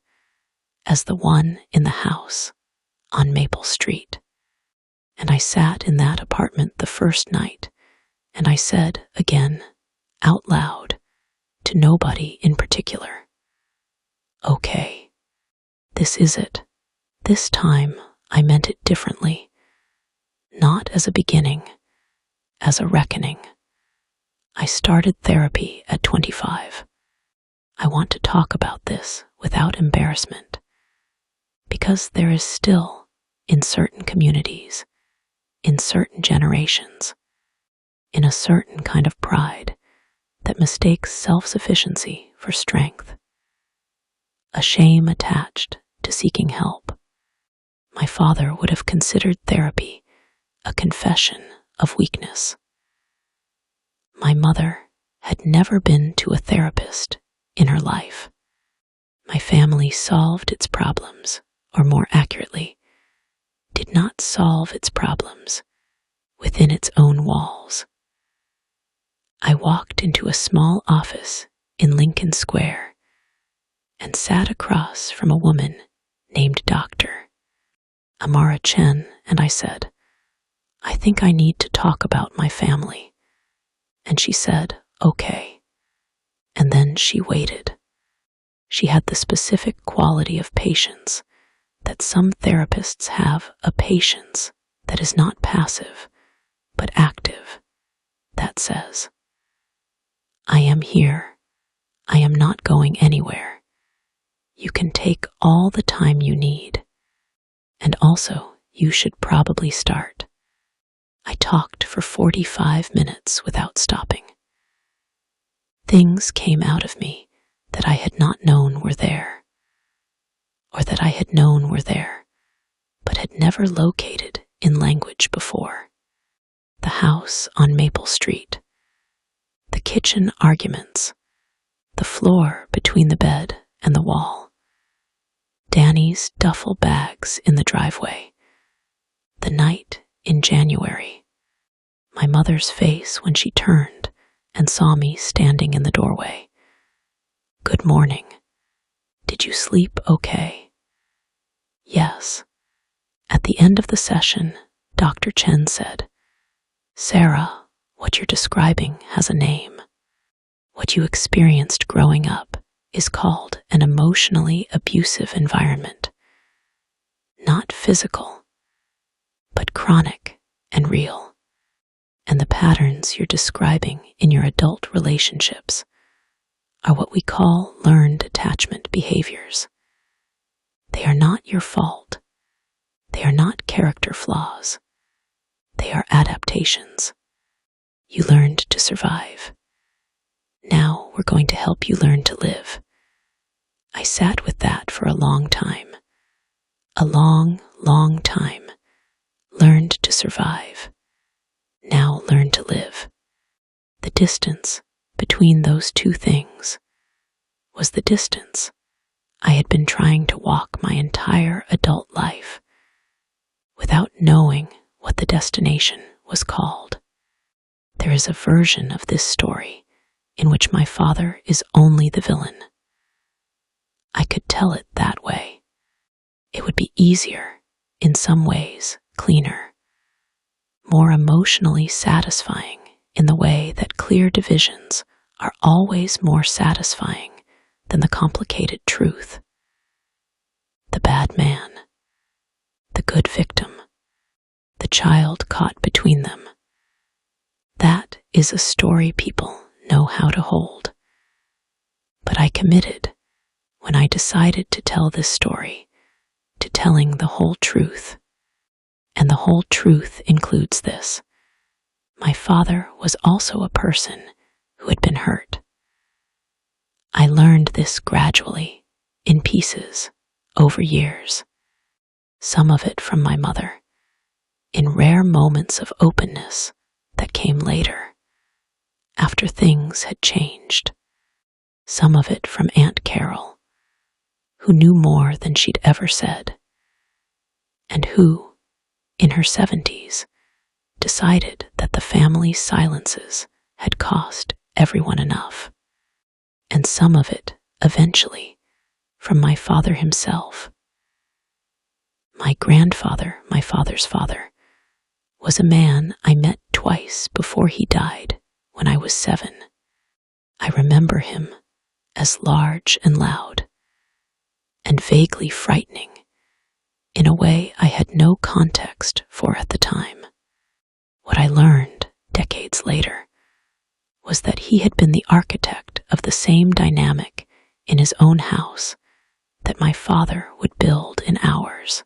as the one in the house on Maple Street. And I sat in that apartment the first night, and I said again, out loud, to nobody in particular, okay, this is it. This time I meant it differently, not as a beginning, as a reckoning. I started therapy at 25. I want to talk about this without embarrassment, because there is still, in certain communities, in certain generations, in a certain kind of pride that mistakes self-sufficiency for strength, a shame attached to seeking help. My father would have considered therapy a confession of weakness. My mother had never been to a therapist in her life. My family solved its problems, or more accurately, did not solve its problems within its own walls. I walked into a small office in Lincoln Square and sat across from a woman named Dr. Amara Chen, and I said, I think I need to talk about my family. And she said, okay. And then she waited. She had the specific quality of patience that some therapists have, a patience that is not passive, but active, that says, I am here. I am not going anywhere. You can take all the time you need. And also, you should probably start. I talked for 45 minutes without stopping. Things came out of me that I had not known were there, or that I had known were there, but had never located in language before. The house on Maple Street, the kitchen arguments, the floor between the bed and the wall, Danny's duffel bags in the driveway, the night in January, my mother's face when she turned and saw me standing in the doorway. Good morning. Did you sleep okay? Yes. At the end of the session, Dr. Chen said, Sara, what you're describing has a name. What you experienced growing up is called an emotionally abusive environment. Not physical, but chronic and real. And the patterns you're describing in your adult relationships are what we call learned attachment behaviors. They are not your fault. They are not character flaws. They are adaptations. You learned to survive. Now we're going to help you learn to live. I sat with that for a long time. A long, long time. Learned to survive. Now learn to live. The distance between those two things was the distance I had been trying to walk my entire adult life without knowing what the destination was called. There is a version of this story in which my father is only the villain. I could tell it that way. It would be easier, in some ways, cleaner, more emotionally satisfying in the way that clear divisions are always more satisfying than the complicated truth. The bad man, the good victim, the child caught between them. That is a story people know how to hold. But I committed, when I decided to tell this story, to telling the whole truth. And the whole truth includes this. My father was also a person who had been hurt. I learned this gradually, in pieces, over years. Some of it from my mother, in rare moments of openness that came later, after things had changed. Some of it from Aunt Carol, who knew more than she'd ever said, and who, in her 70s, decided that the family's silences had cost everyone enough. And some of it, eventually, from my father himself. My grandfather, my father's father, was a man I met twice before he died when I was 7. I remember him as large and loud, and vaguely frightening, in a way I had no context for at the time. What I learned, decades later, was that he had been the architect of the same dynamic in his own house that my father would build in ours.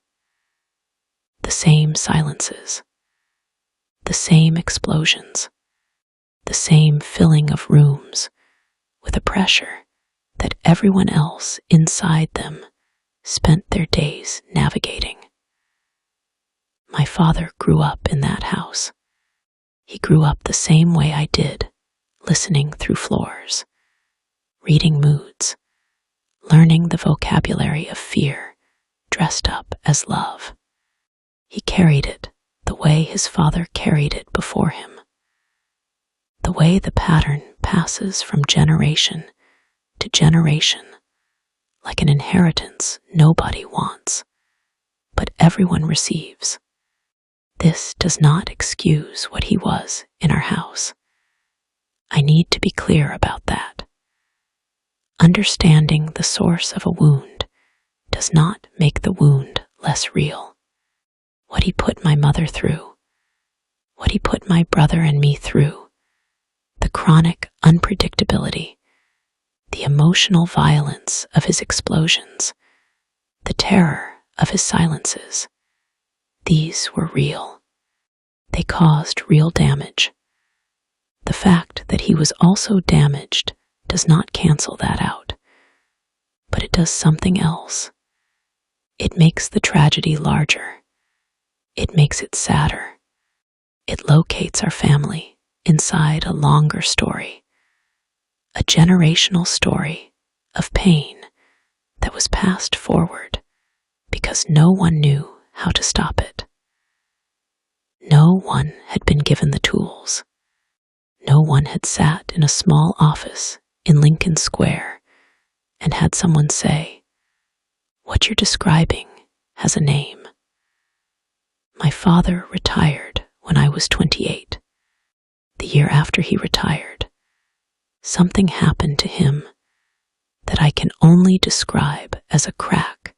The same silences, the same explosions, the same filling of rooms with a pressure that everyone else inside them spent their days navigating. My father grew up in that house. He grew up the same way I did, listening through floors, reading moods, learning the vocabulary of fear dressed up as love. He carried it the way his father carried it before him. The way the pattern passes from generation to generation, like an inheritance nobody wants, but everyone receives. This does not excuse what he was in our house. I need to be clear about that. Understanding the source of a wound does not make the wound less real. What he put my mother through, what he put my brother and me through, the chronic unpredictability, the emotional violence of his explosions, the terror of his silences, these were real. They caused real damage. The fact that he was also damaged does not cancel that out, but it does something else. It makes the tragedy larger. It makes it sadder. It locates our family inside a longer story, a generational story of pain that was passed forward because no one knew how to stop it. No one had been given the tools. No one had sat in a small office in Lincoln Square and had someone say, "What you're describing has a name." My father retired when I was 28. The year after he retired, something happened to him that I can only describe as a crack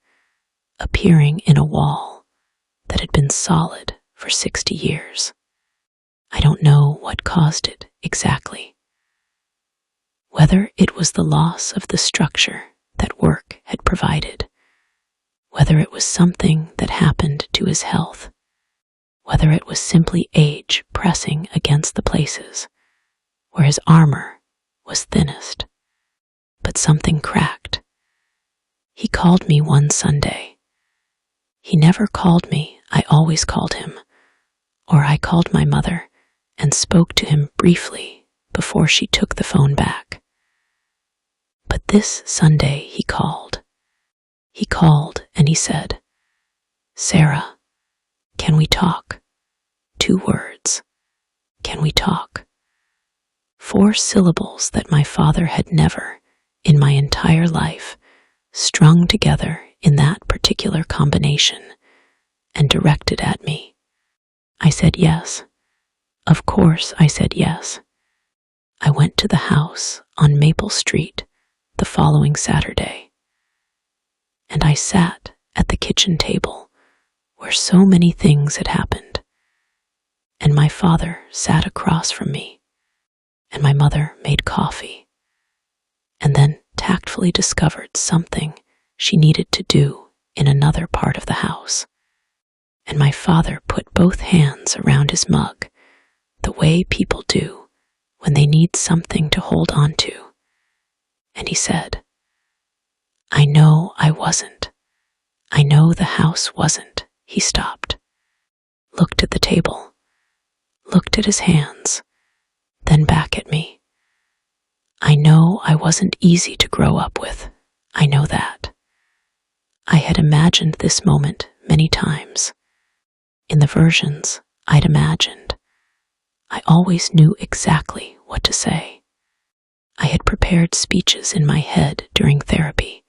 appearing in a wall that had been solid for 60 years. I don't know what caused it exactly. Whether it was the loss of the structure that work had provided, whether it was something that happened to his health, whether it was simply age pressing against the places where his armor was thinnest, but something cracked. He called me one Sunday. He never called me, I always called him, or I called my mother and spoke to him briefly before she took the phone back. But this Sunday he called. He called and he said, "Sara, can we talk?" 2 words. Can we talk? 4 syllables that my father had never, in my entire life, strung together in that particular combination and directed at me. I said yes. Of course I said yes. I went to the house on Maple Street the following Saturday, and I sat at the kitchen table where so many things had happened, and my father sat across from me, and my mother made coffee, and then tactfully discovered something she needed to do in another part of the house, and my father put both hands around his mug the way people do when they need something to hold on to, and he said, "I know I wasn't. I know the house wasn't." He stopped, looked at the table, looked at his hands, then back at me. "I know I wasn't easy to grow up with. I know that." I had imagined this moment many times. In the versions I'd imagined, I always knew exactly what to say. I had prepared speeches in my head during therapy,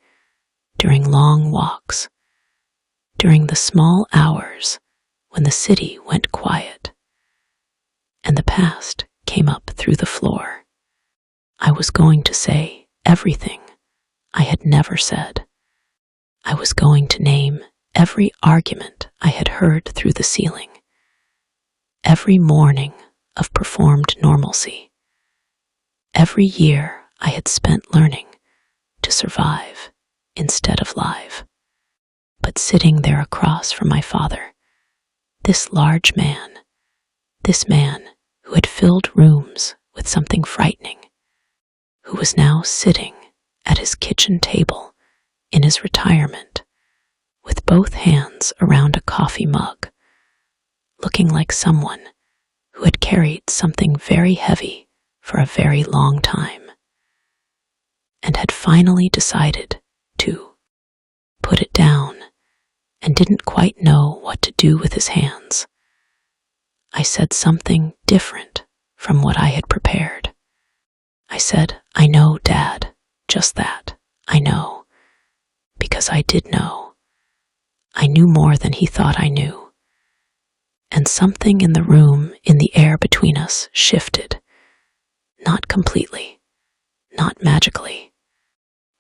during long walks, during the small hours when the city went quiet, and the past came up through the floor. I was going to say everything I had never said. I was going to name every argument I had heard through the ceiling, every morning of performed normalcy, every year I had spent learning to survive instead of live. But sitting there across from my father, this large man, this man who had filled rooms with something frightening, who was now sitting at his kitchen table in his retirement with both hands around a coffee mug, looking like someone who had carried something very heavy for a very long time and had finally decided to put it down and didn't quite know what to do with his hands. I said something different from what I had prepared. I said, "I know, Dad, just that. I know." Because I did know. I knew more than he thought I knew. And something in the room, in the air between us, shifted. Not completely, not magically.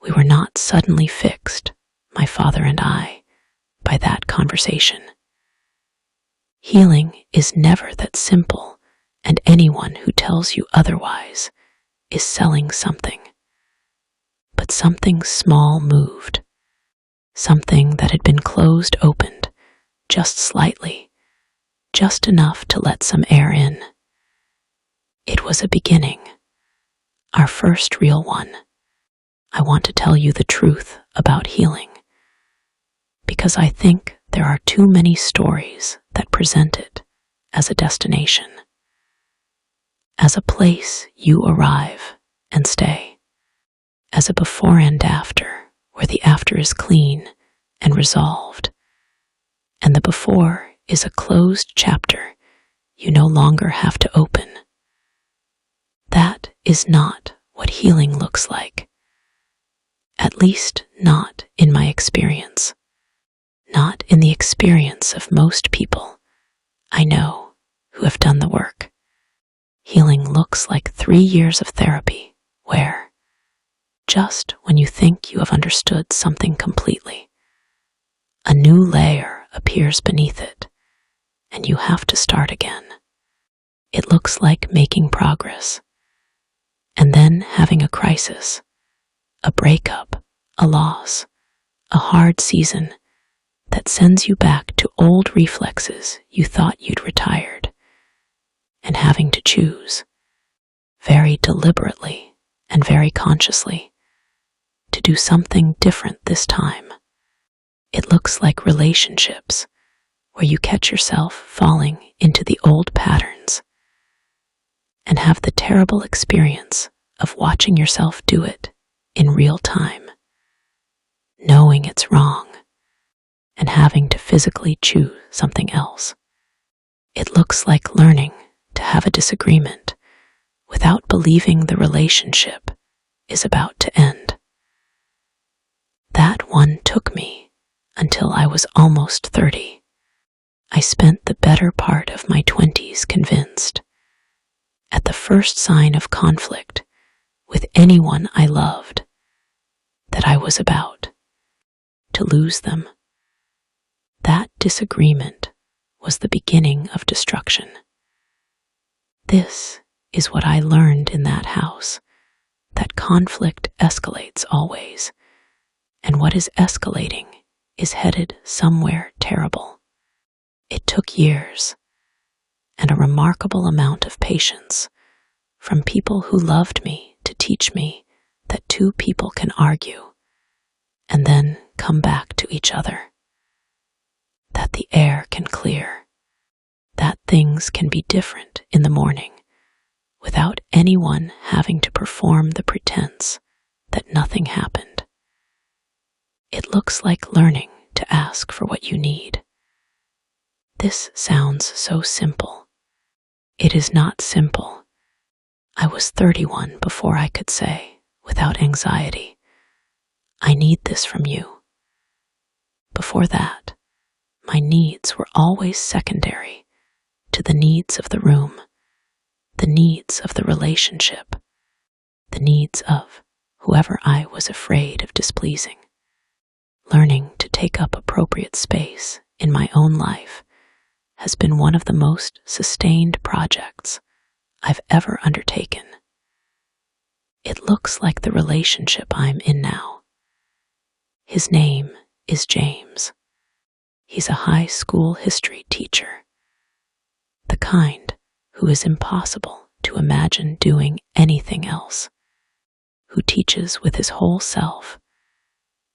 We were not suddenly fixed, my father and I, by that conversation. Healing is never that simple, and anyone who tells you otherwise is selling something. But something small moved, something that had been closed opened, just slightly, just enough to let some air in. It was a beginning, our first real one. I want to tell you the truth about healing, because I think there are too many stories that present it as a destination, as a place you arrive and stay, as a before and after, where the after is clean and resolved, and the before is a closed chapter you no longer have to open. That is not what healing looks like. At least not in my experience. Not in the experience of most people I know who have done the work. Healing looks like 3 years of therapy where, just when you think you have understood something completely, a new layer appears beneath it, and you have to start again. It looks like making progress, and then having a crisis, a breakup, a loss, a hard season that sends you back to old reflexes you thought you'd retired, and having to choose, very deliberately and very consciously, to do something different this time. It looks like relationships where you catch yourself falling into the old patterns and have the terrible experience of watching yourself do it in real time, knowing it's wrong, and having to physically choose something else. It looks like learning to have a disagreement without believing the relationship is about to end. That one took me until I was almost 30. I spent the better part of my 20s convinced, at the first sign of conflict with anyone I loved, that I was about to lose them. That disagreement was the beginning of destruction. This is what I learned in that house, that conflict escalates always, and what is escalating is headed somewhere terrible. It took years and a remarkable amount of patience from people who loved me to teach me that two people can argue and then come back to each other, that the air can clear, that things can be different in the morning without anyone having to perform the pretense that nothing happened. It looks like learning to ask for what you need. This sounds so simple. It is not simple. I was 31 before I could say, without anxiety, I need this from you. Before that, my needs were always secondary to the needs of the room, the needs of the relationship, the needs of whoever I was afraid of displeasing. Learning to take up appropriate space in my own life has been one of the most sustained projects I've ever undertaken. It looks like the relationship I'm in now. His name is James. He's a high school history teacher, the kind who is impossible to imagine doing anything else, who teaches with his whole self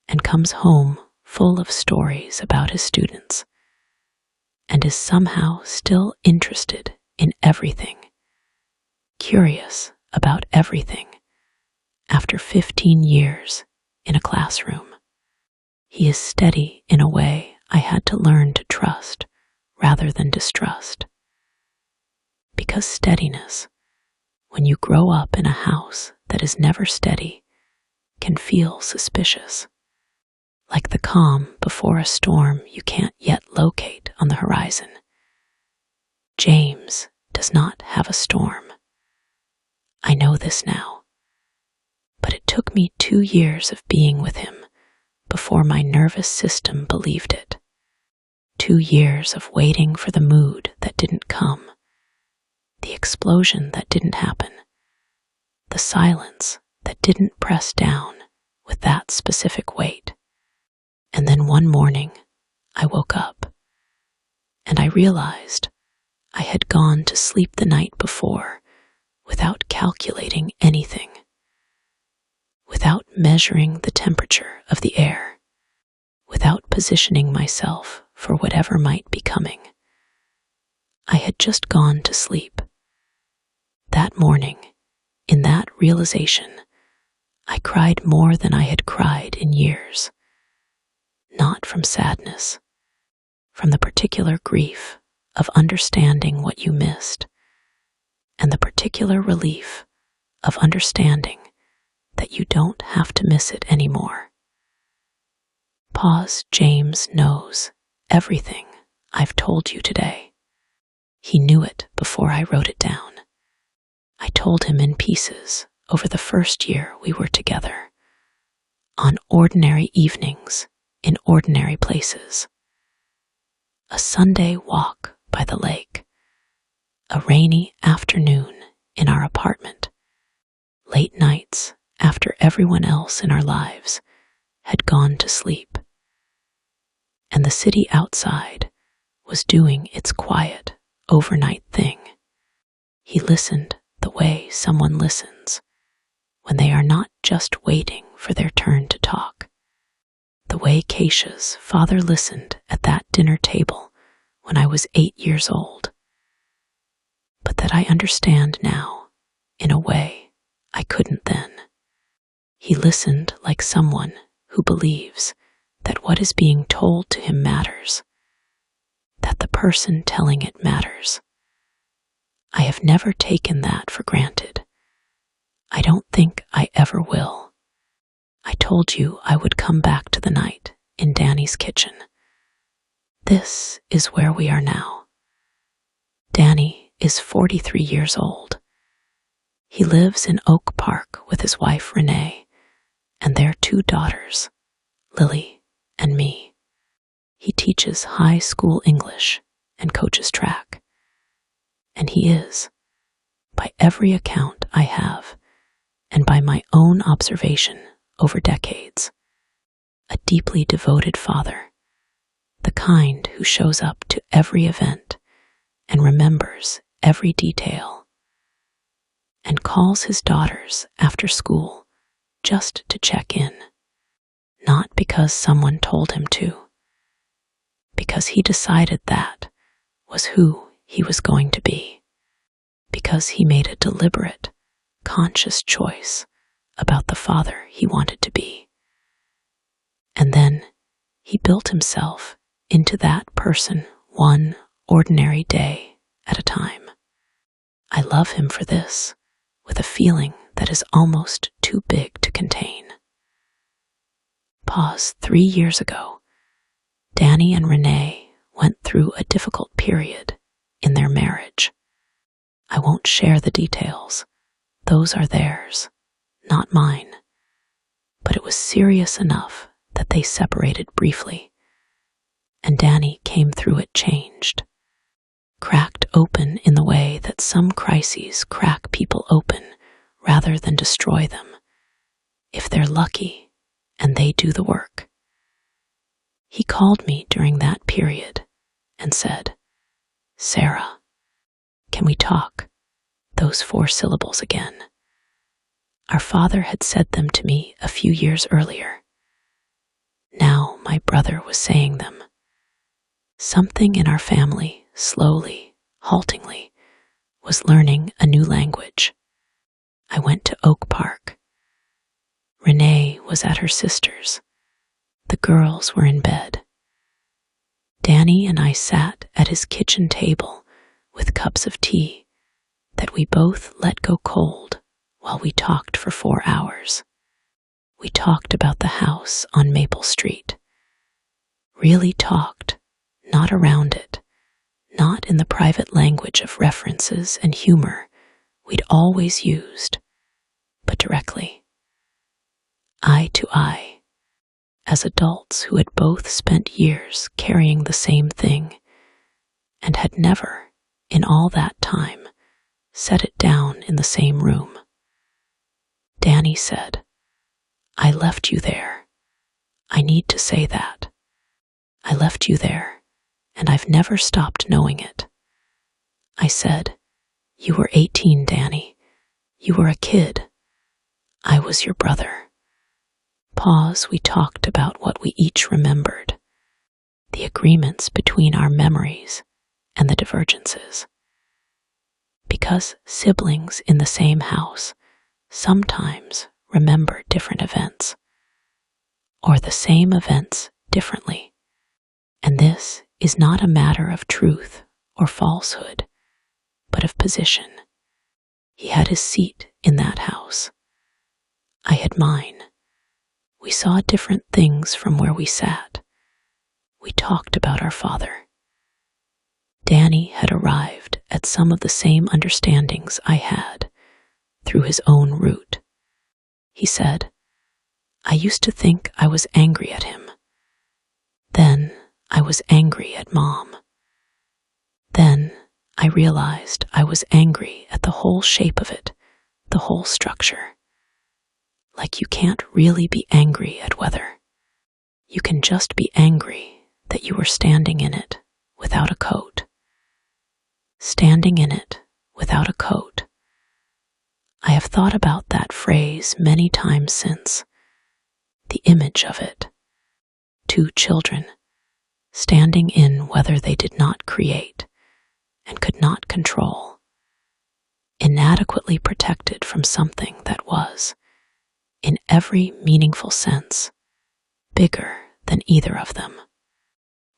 and comes home full of stories about his students, and is somehow still interested in everything, curious about everything, after 15 years in a classroom. He is steady in a way I had to learn to trust rather than distrust. Because steadiness, when you grow up in a house that is never steady, can feel suspicious, like the calm before a storm you can't yet locate on the horizon. James does not have a storm. I know this now, but it took me 2 years of being with him before my nervous system believed it. 2 years of waiting for the mood that didn't come, the explosion that didn't happen, the silence that didn't press down with that specific weight. And then one morning, I woke up, and I realized I had gone to sleep the night before without calculating anything, without measuring the temperature of the air, without positioning myself for whatever might be coming. I had just gone to sleep. That morning, in that realization, I cried more than I had cried in years. Not from sadness, from the particular grief of understanding what you missed, and the particular relief of understanding that you don't have to miss it anymore. Pause. James knows everything I've told you today. He knew it before I wrote it down. I told him in pieces over the first year we were together, on ordinary evenings in ordinary places. A Sunday walk by the lake, a rainy afternoon in our apartment, late nights after everyone else in our lives had gone to sleep, and the city outside was doing its quiet overnight thing. He listened the way someone listens when they are not just waiting for their turn to talk, the way Keisha's father listened at that dinner table when I was 8 years old, but that I understand now in a way I couldn't then. He listened like someone who believes that what is being told to him matters, that the person telling it matters. I have never taken that for granted. I don't think I ever will. I told you I would come back to the night in Danny's kitchen. This is where we are now. Danny is 43 years old. He lives in Oak Park with his wife Renee and their 2 daughters, Lily and me. He teaches high school English and coaches track. And he is, by every account I have, and by my own observation over decades, a deeply devoted father, the kind who shows up to every event and remembers every detail, and calls his daughters after school just to check in, not because someone told him to, because he decided that was who he was going to be, because he made a deliberate, conscious choice about the father he wanted to be. And then he built himself into that person one ordinary day at a time. I love him for this, with a feeling that is almost too big to contain. Pause. 3 years ago, Danny and Renee went through a difficult period in their marriage. I won't share the details. Those are theirs, not mine. But it was serious enough that they separated briefly, and Danny came through it changed, cracked open in the way that some crises crack people open rather than destroy them, if they're lucky and they do the work. He called me during that period and said, "Sara, can we talk?" Those 4 syllables again. Our father had said them to me a few years earlier. Now my brother was saying them. Something in our family, slowly, haltingly, was learning a new language. I went to Oak Park. Renee was at her sister's. The girls were in bed. Danny and I sat at his kitchen table with cups of tea that we both let go cold while we talked for 4 hours. We talked about the house on Maple Street. Really talked, not around it, not in the private language of references and humor we'd always used, but directly, eye to eye, as adults who had both spent years carrying the same thing and had never, in all that time, set it down in the same room. Danny said, "I left you there. I need to say that. I left you there, and I've never stopped knowing it." I said, "You were 18, Danny. You were a kid. I was your brother." Pause, we talked about what we each remembered, the agreements between our memories and the divergences. Because siblings in the same house sometimes remember different events, or the same events differently. And this is not a matter of truth or falsehood, but of position. He had his seat in that house. I had mine. We saw different things from where we sat. We talked about our father. Danny had arrived at some of the same understandings I had through his own route. He said, "I used to think I was angry at him. Then I was angry at Mom. Then I realized I was angry at the whole shape of it, the whole structure. Like you can't really be angry at weather. You can just be angry that you were standing in it without a coat. Standing in it without a coat." I have thought about that phrase many times since. The image of it. Two children standing in weather they did not create and could not control, inadequately protected from something that was, in every meaningful sense, bigger than either of them.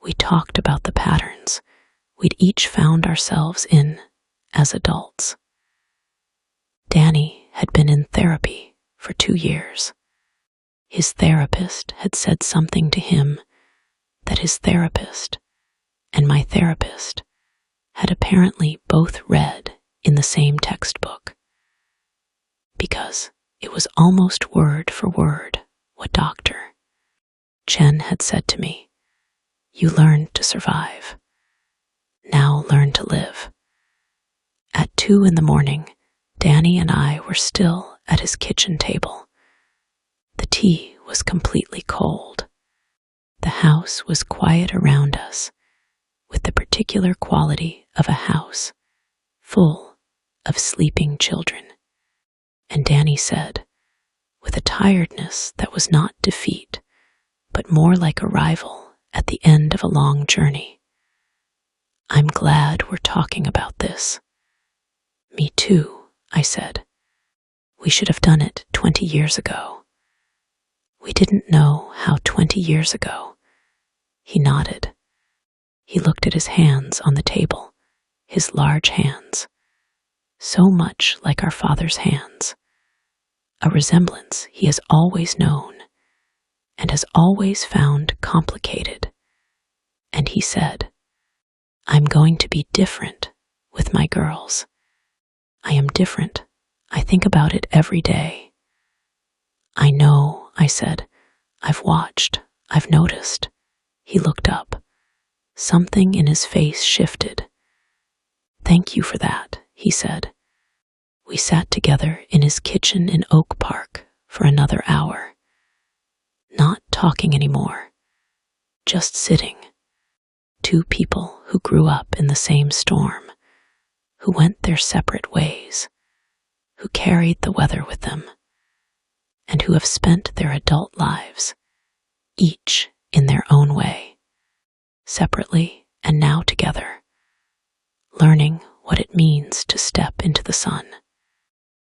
We talked about the patterns we'd each found ourselves in as adults. Danny had been in therapy for 2 years. His therapist had said something to him that his therapist and my therapist had apparently both read in the same textbook, because it was almost word for word what Dr. Chen had said to me. "You learned to survive. Now learn to live." At 2 a.m, Danny and I were still at his kitchen table. The tea was completely cold. The house was quiet around us, with the particular quality of a house full of sleeping children. And Danny said, with a tiredness that was not defeat, but more like arrival at the end of a long journey, "I'm glad we're talking about this." "Me too," I said. "We should have done it 20 years ago." "We didn't know how 20 years ago." He nodded. He looked at his hands on the table, his large hands, so much like our father's hands, a resemblance he has always known and has always found complicated. And he said, "I'm going to be different with my girls. I am different. I think about it every day." "I know," I said. "I've watched. I've noticed." He looked up. Something in his face shifted. "Thank you for that," he said. We sat together in his kitchen in Oak Park for another hour. Not talking anymore, just sitting. Two people who grew up in the same storm, who went their separate ways, who carried the weather with them, and who have spent their adult lives, each in their own way, separately and now together, learning what it means to step into the sun.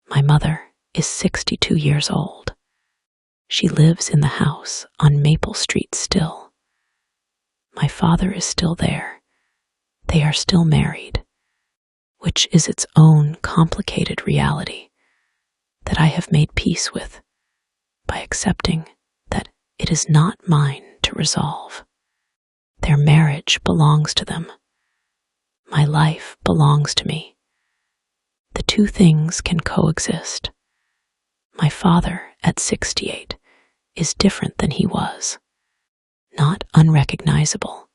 My mother is 62 years old. She lives in the house on Maple Street still. My father is still there. They are still married, which is its own complicated reality that I have made peace with by accepting that it is not mine to resolve. Their marriage belongs to them. My life belongs to me. The two things can coexist. My father, at 68, is different than he was. Not unrecognizable.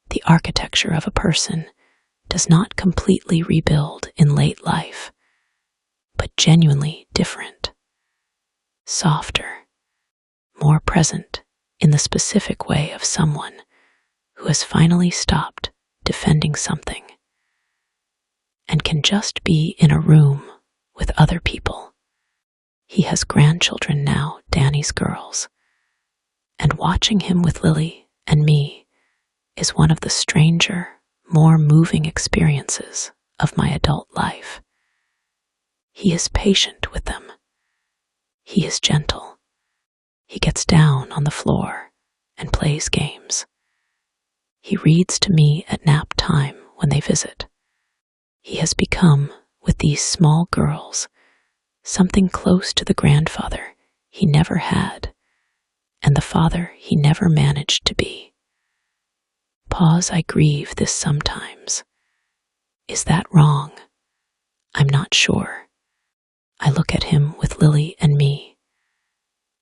The architecture of a person does not completely rebuild in late life, but genuinely different. Softer, more present in the specific way of someone who has finally stopped defending something and can just be in a room with other people. He has grandchildren now, Danny's girls, and watching him with Lily and me is one of the stranger, more moving experiences of my adult life. He is patient with them. He is gentle. He gets down on the floor and plays games. He reads to me at nap time when they visit. He has become, with these small girls, something close to the grandfather he never had and the father he never managed to be. Pause, I grieve this sometimes. Is that wrong? I'm not sure. I look at him with Lily and me,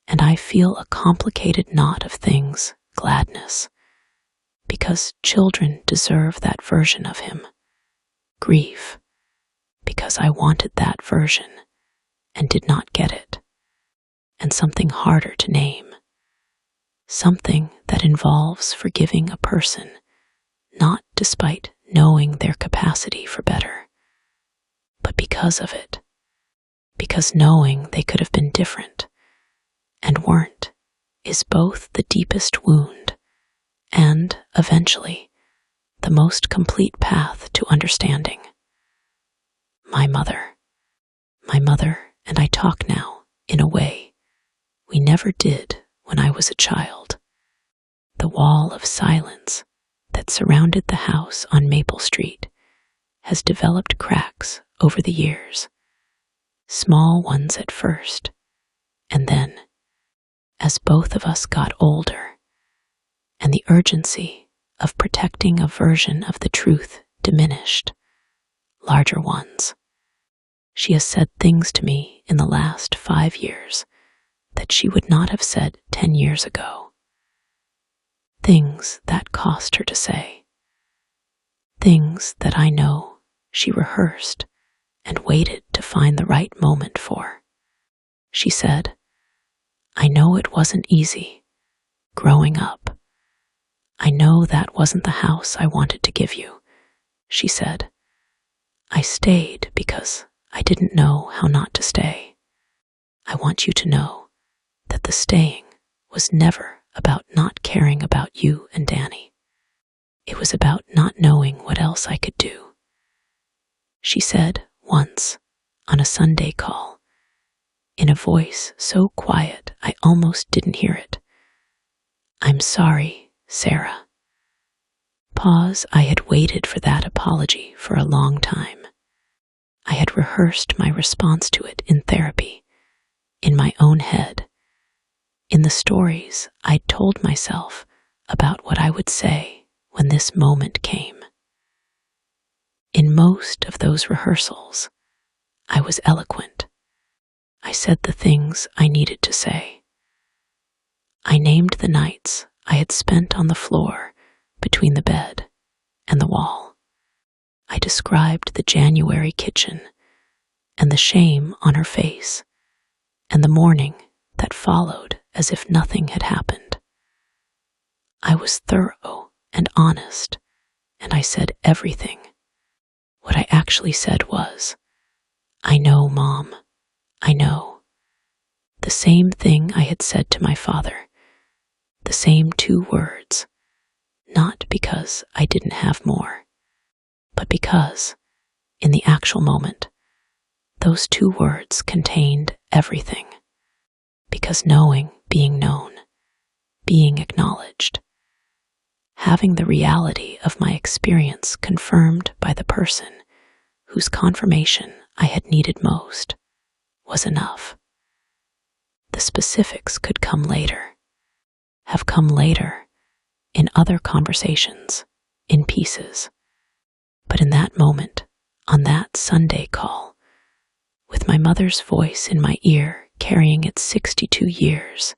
and I feel a complicated knot of things, gladness, because children deserve that version of him. Grief, because I wanted that version and did not get it, and something harder to name. Something that involves forgiving a person, not despite knowing their capacity for better, but because of it, because knowing they could have been different and weren't is both the deepest wound and, eventually, the most complete path to understanding. My mother and I talk now in a way we never did when I was a child. The wall of silence that surrounded the house on Maple Street has developed cracks over the years, small ones at first, and then, as both of us got older, and the urgency of protecting a version of the truth diminished, larger ones. She has said things to me in the last 5 years that she would not have said 10 years ago. Things that cost her to say. Things that I know she rehearsed and waited to find the right moment for. She said, I know it wasn't easy, growing up. I know that wasn't the house I wanted to give you, she said. I stayed because I didn't know how not to stay. I want you to know that the staying was never about not caring about you and Danny. It was about not knowing what else I could do. She said once, on a Sunday call, in a voice so quiet I almost didn't hear it, I'm sorry, Sara. Pause, I had waited for that apology for a long time. I had rehearsed my response to it in therapy, in my own head, in the stories I'd told myself about what I would say when this moment came. In most of those rehearsals, I was eloquent. I said the things I needed to say. I named the nights I had spent on the floor between the bed and the wall. I described the January kitchen and the shame on her face and the morning that followed as if nothing had happened. I was thorough and honest, and I said everything. What I actually said was, I know, Mom, I know. The same thing I had said to my father, the same 2 words, not because I didn't have more, but because, in the actual moment, those 2 words contained everything. Because knowing, being known, being acknowledged, having the reality of my experience confirmed by the person whose confirmation I had needed most, was enough. The specifics could come later, have come later in other conversations, in pieces. But in that moment, on that Sunday call, with my mother's voice in my ear carrying its 62 years,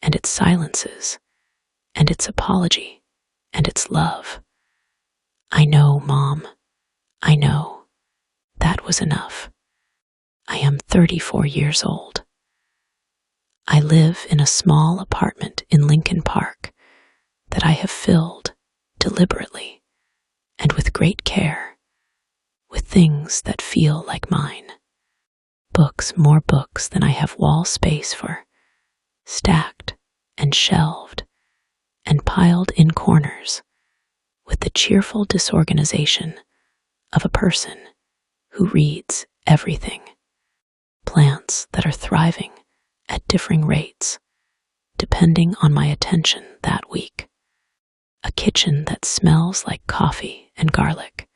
and its silences, and its apology, and its love. I know, Mom. I know. That was enough. I am 34 years old. I live in a small apartment in Lincoln Park that I have filled deliberately and with great care with things that feel like mine. Books, more books than I have wall space for, stacked and shelved and piled in corners with the cheerful disorganization of a person who reads everything. Plants that are thriving at differing rates, depending on my attention that week. A kitchen that smells like coffee and garlic,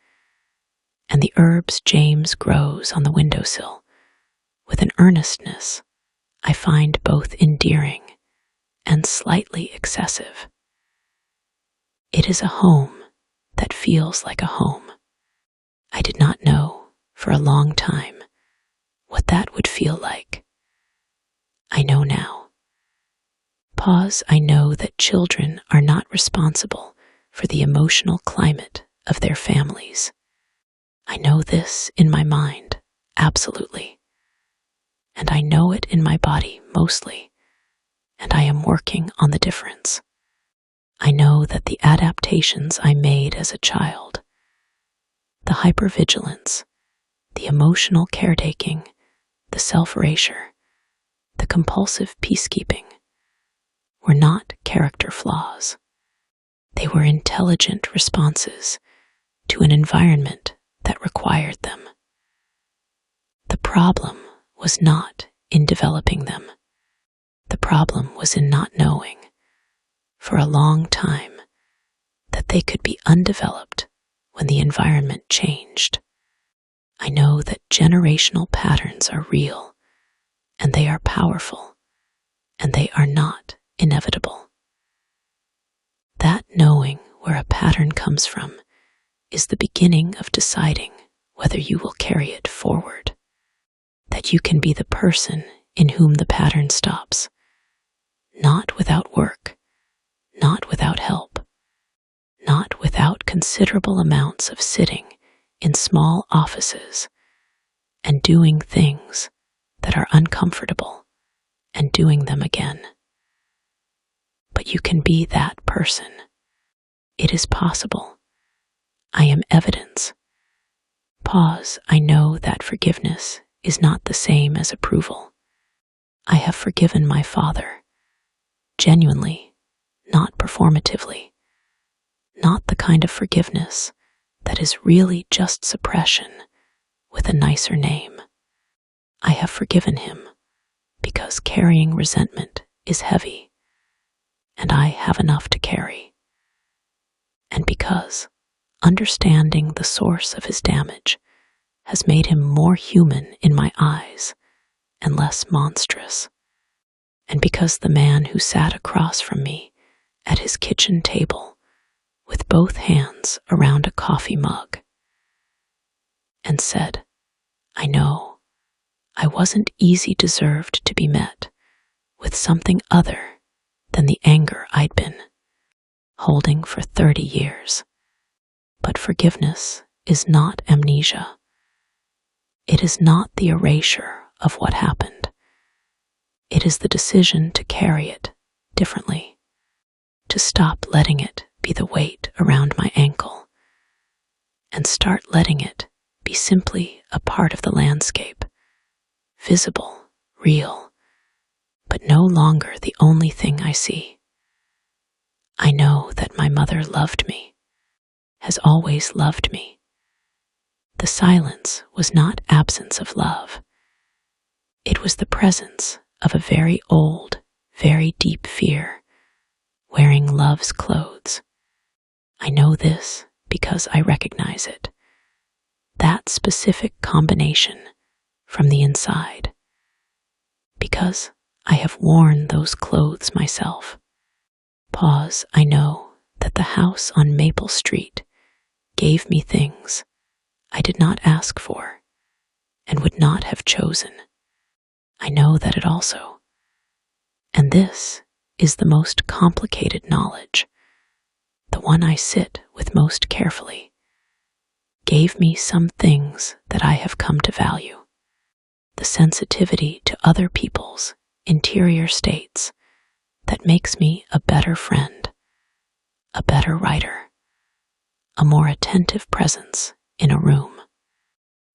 and the herbs James grows on the windowsill with an earnestness I find both endearing and slightly excessive. It is a home that feels like a home. I did not know for a long time what that would feel like. I know now. Pause, I know that children are not responsible for the emotional climate of their families. I know this in my mind, absolutely. And I know it in my body mostly, and I am working on the difference. I know that the adaptations I made as a child, the hypervigilance, the emotional caretaking, the self-erasure, the compulsive peacekeeping, were not character flaws. They were intelligent responses to an environment that required them. The problem was not in developing them. The problem was in not knowing, for a long time, that they could be undeveloped when the environment changed. I know that generational patterns are real, and they are powerful, and they are not inevitable. That knowing where a pattern comes from is the beginning of deciding whether you will carry it forward. That you can be the person in whom the pattern stops, not without work, not without help, not without considerable amounts of sitting in small offices and doing things that are uncomfortable and doing them again. But you can be that person. It is possible. I am evidence. Pause, I know that forgiveness is not the same as approval. I have forgiven my father, genuinely, not performatively, not the kind of forgiveness that is really just suppression with a nicer name. I have forgiven him because carrying resentment is heavy, and I have enough to carry, and because understanding the source of his damage has made him more human in my eyes and less monstrous, and because the man who sat across from me at his kitchen table with both hands around a coffee mug and said, I know, I wasn't easy deserved to be met with something other than the anger I'd been holding for 30 years. But forgiveness is not amnesia. It is not the erasure of what happened. It is the decision to carry it differently, to stop letting it be the weight around my ankle, and start letting it be simply a part of the landscape, visible, real, but no longer the only thing I see. I know that my mother loved me, has always loved me. The silence was not absence of love. It was the presence of a very old, very deep fear, wearing love's clothes. I know this because I recognize it. That specific combination from the inside. Because I have worn those clothes myself. Pause, I know that the house on Maple Street gave me things I did not ask for, and would not have chosen. I know that it also. And this is the most complicated knowledge, the one I sit with most carefully, gave me some things that I have come to value. The sensitivity to other people's interior states that makes me a better friend, a better writer, a more attentive presence in a room.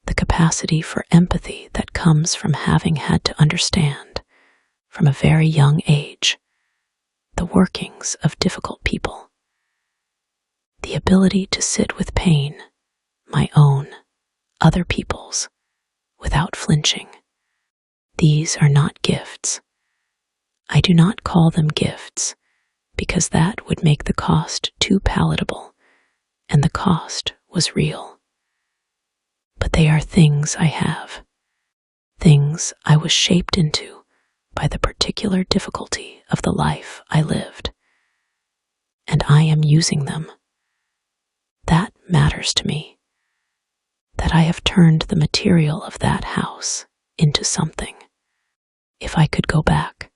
The capacity for empathy that comes from having had to understand, from a very young age, the workings of difficult people. The ability to sit with pain, my own, other people's, without flinching. These are not gifts. I do not call them gifts because that would make the cost too palatable, and the cost was real. But they are things I have, things I was shaped into by the particular difficulty of the life I lived. And I am using them. That matters to me, that I have turned the material of that house into something. If I could go back,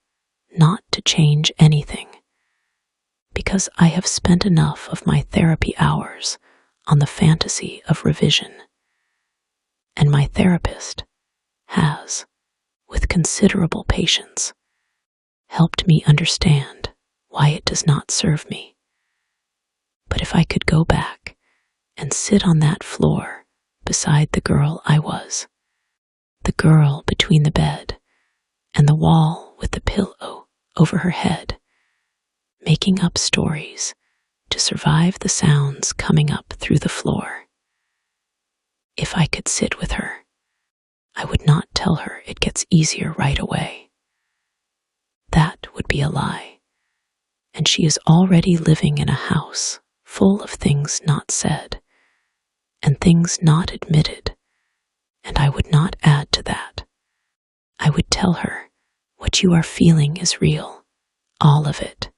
not to change anything, because I have spent enough of my therapy hours on the fantasy of revision, and my therapist has, with considerable patience, helped me understand why it does not serve me. But if I could go back and sit on that floor beside the girl I was, the girl between the bed and the wall with the pillow over her head, making up stories to survive the sounds coming up through the floor. If I could sit with her, I would not tell her it gets easier right away. That would be a lie, and she is already living in a house full of things not said and things not admitted, and I would not add to that. I would tell her, what you are feeling is real, all of it.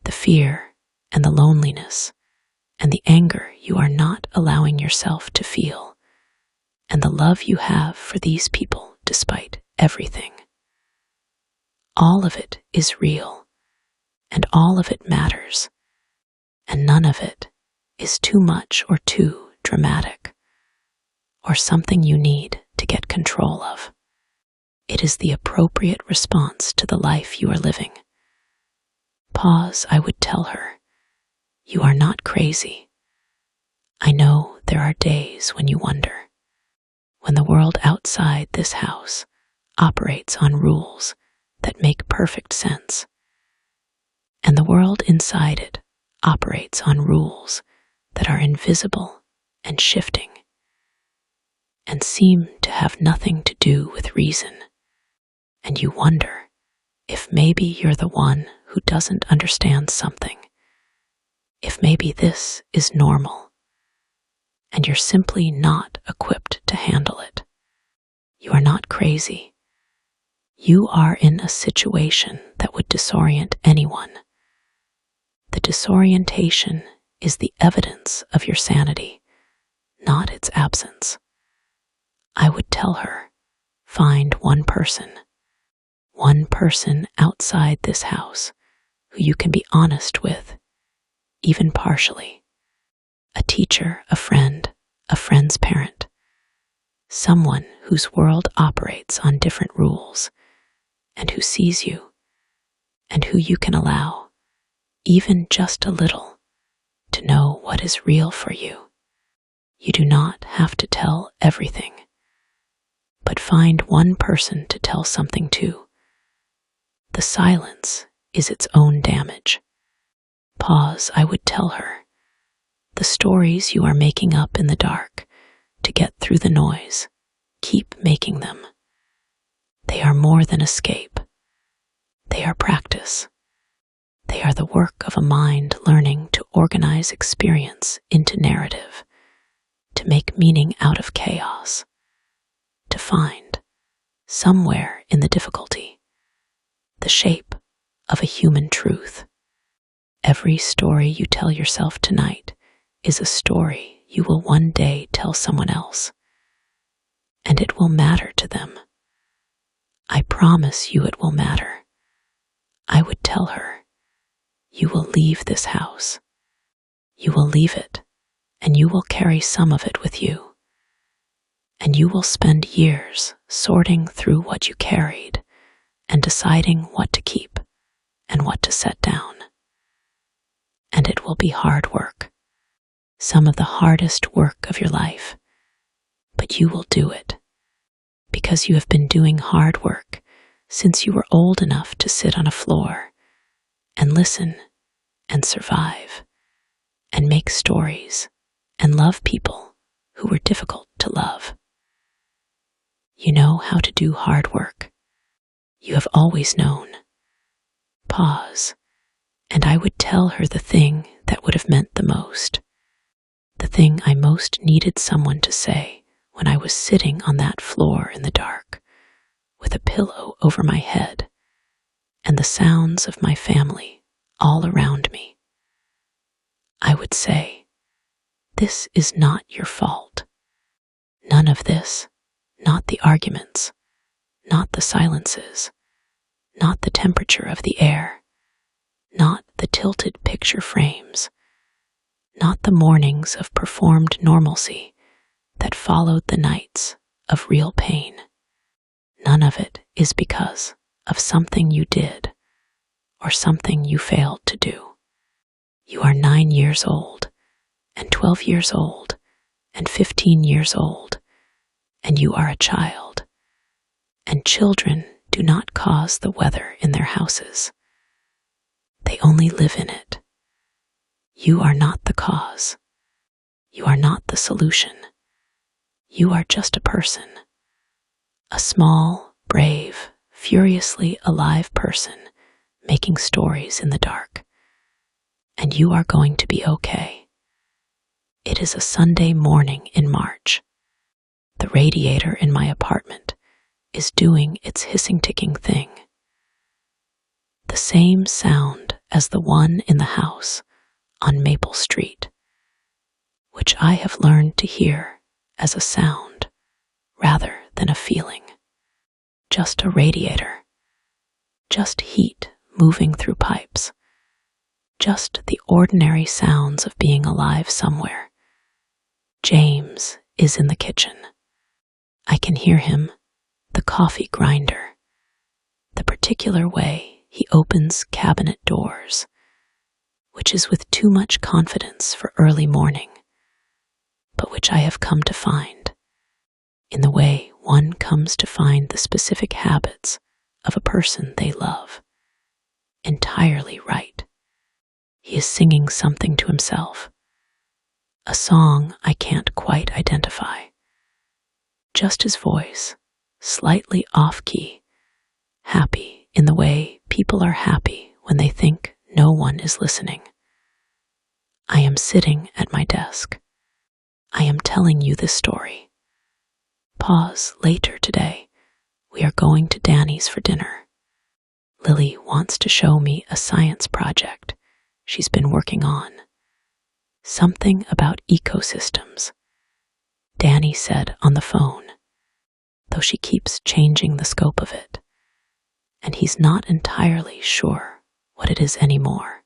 The fear and the loneliness and the anger you are not allowing yourself to feel, and the love you have for these people despite everything. All of it is real, and all of it matters, and none of it is too much or too dramatic, or something you need to get control of. It is the appropriate response to the life you are living. Pause, I would tell her. You are not crazy. I know there are days when you wonder, when the world outside this house operates on rules that make perfect sense, and the world inside it operates on rules that are invisible and shifting, and seem to have nothing to do with reason, and you wonder if maybe you're the one who doesn't understand something, if maybe this is normal, and you're simply not equipped to handle it. You are not crazy. You are in a situation that would disorient anyone. The disorientation is the evidence of your sanity, not its absence. I would tell her, find one person outside this house who you can be honest with, even partially. A teacher, a friend's parent, someone whose world operates on different rules and who sees you and who you can allow, even just a little, to know what is real for you. You do not have to tell everything, but find one person to tell something to. The silence is its own damage. Pause, I would tell her. The stories you are making up in the dark to get through the noise, keep making them. They are more than escape. They are practice. They are the work of a mind learning to organize experience into narrative, to make meaning out of chaos, to find, somewhere in the difficulty, the shape of a human truth. Every story you tell yourself tonight is a story you will one day tell someone else. and it will matter to them. I promise you it will matter. I would tell her, you will leave this house. You will leave it, and you will carry some of it with you. And you will spend years sorting through what you carried and deciding what to keep and what to set down. And it will be hard work, some of the hardest work of your life, but you will do it because you have been doing hard work since you were old enough to sit on a floor and listen and survive and make stories and love people who were difficult to love. You know how to do hard work. You have always known. Pause, and I would tell her the thing that would have meant the most, the thing I most needed someone to say when I was sitting on that floor in the dark, with a pillow over my head and the sounds of my family all around me. I would say, this is not your fault. None of this, not the arguments, not the silences, not the temperature of the air, not the tilted picture frames, not the mornings of performed normalcy that followed the nights of real pain. None of it is because of something you did or something you failed to do. You are 9 years old, and 12 years old, and 15 years old, and you are a child. And children do not cause the weather in their houses. They only live in it. You are not the cause. You are not the solution. You are just a person. A small, brave, furiously alive person making stories in the dark. And you are going to be okay. It is a Sunday morning in March. The radiator in my apartment is doing its hissing-ticking thing. The same sound as the one in the house on Maple Street, which I have learned to hear as a sound rather than a feeling. Just a radiator, just heat moving through pipes, just the ordinary sounds of being alive somewhere. James is in the kitchen. I can hear him, the coffee grinder, the particular way he opens cabinet doors, which is with too much confidence for early morning, but which I have come to find, in the way one comes to find the specific habits of a person they love, entirely right. He is singing something to himself, a song I can't quite identify. Just his voice, slightly off-key, happy in the way people are happy when they think no one is listening. I am sitting at my desk. I am telling you this story. Pause later today. We are going to Danny's for dinner. Lily wants to show me a science project she's been working on. Something about ecosystems, Danny said on the phone, though she keeps changing the scope of it, and he's not entirely sure what it is anymore.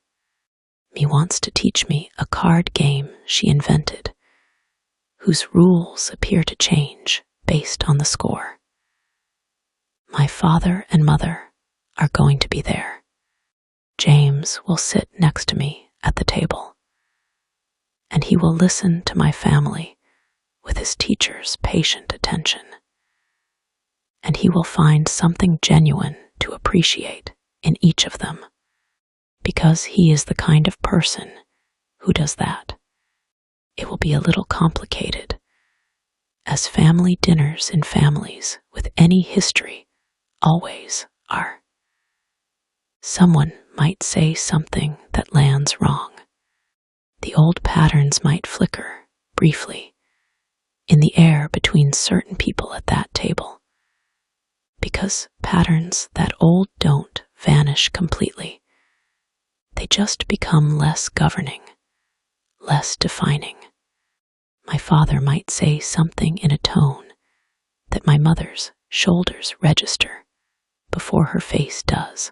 He wants to teach me a card game she invented, whose rules appear to change based on the score. My father and mother are going to be there. James will sit next to me at the table, and he will listen to my family with his teacher's patient attention. And he will find something genuine to appreciate in each of them, because he is the kind of person who does that. It will be a little complicated, as family dinners in families with any history always are. Someone might say something that lands wrong. The old patterns might flicker, briefly, in the air between certain people at that table, because patterns that old don't vanish completely. They just become less governing, less defining. My father might say something in a tone that my mother's shoulders register before her face does.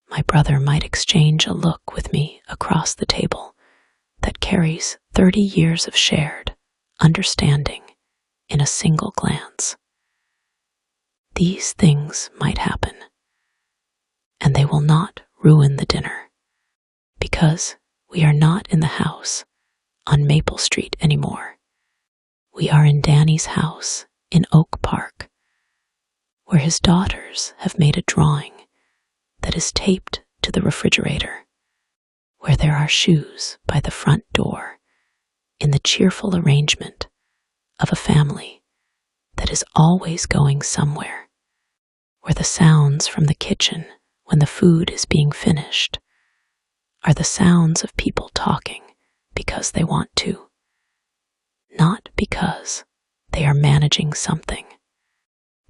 My brother might exchange a look with me across the table that carries 30 years of shared understanding in a single glance. These things might happen, and they will not ruin the dinner, because we are not in the house on Maple Street anymore. We are in Danny's house in Oak Park, where his daughters have made a drawing that is taped to the refrigerator, where there are shoes by the front door in the cheerful arrangement of a family that is always going somewhere, where the sounds from the kitchen when the food is being finished are the sounds of people talking because they want to, not because they are managing something.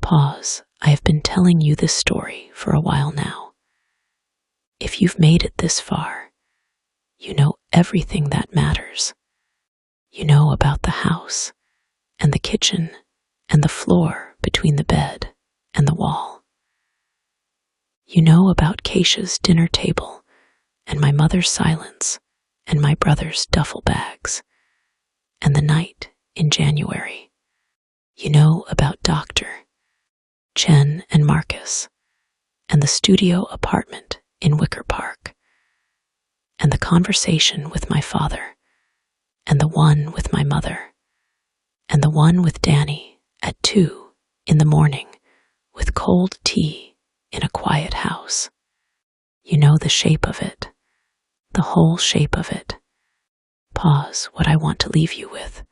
Pause. I have been telling you this story for a while now. If you've made it this far, you know everything that matters. You know about the house and the kitchen and the floor between the bed and the wall. You know about Keisha's dinner table and my mother's silence and my brother's duffel bags and the night in January. You know about Dr. Chen and Marcus and the studio apartment in Wicker Park and the conversation with my father and the one with my mother and the one with Danny at 2 in the morning with cold tea in a quiet house. You know the shape of it, the whole shape of it. Pause. What I want to leave you with,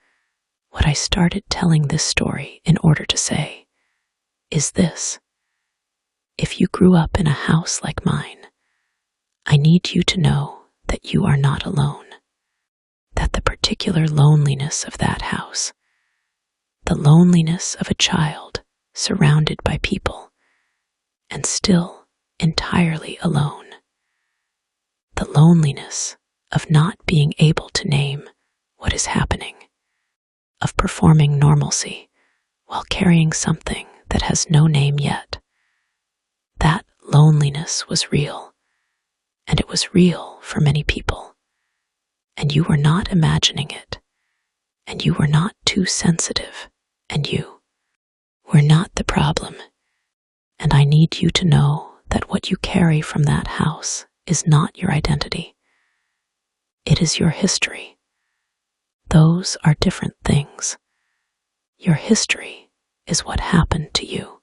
what I started telling this story in order to say, is this. If you grew up in a house like mine, I need you to know that you are not alone, that the particular loneliness of that house, the loneliness of a child surrounded by people and still entirely alone, the loneliness of not being able to name what is happening, of performing normalcy while carrying something that has no name yet. That loneliness was real, and it was real for many people, and you were not imagining it, and you were not too sensitive, and you were not the problem. And I need you to know that what you carry from that house is not your identity. It is your history. Those are different things. Your history is what happened to you.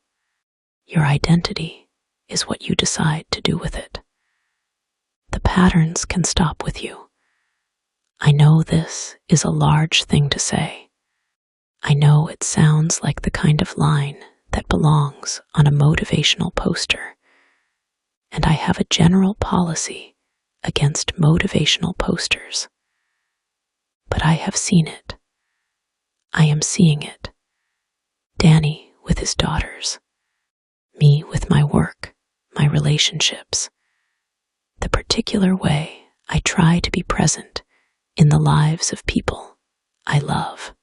Your identity is what you decide to do with it. The patterns can stop with you. I know this is a large thing to say. I know it sounds like the kind of line that belongs on a motivational poster, and I have a general policy against motivational posters. But I have seen it. I am seeing it. Danny with his daughters, me with my work, my relationships, the particular way I try to be present in the lives of people I love.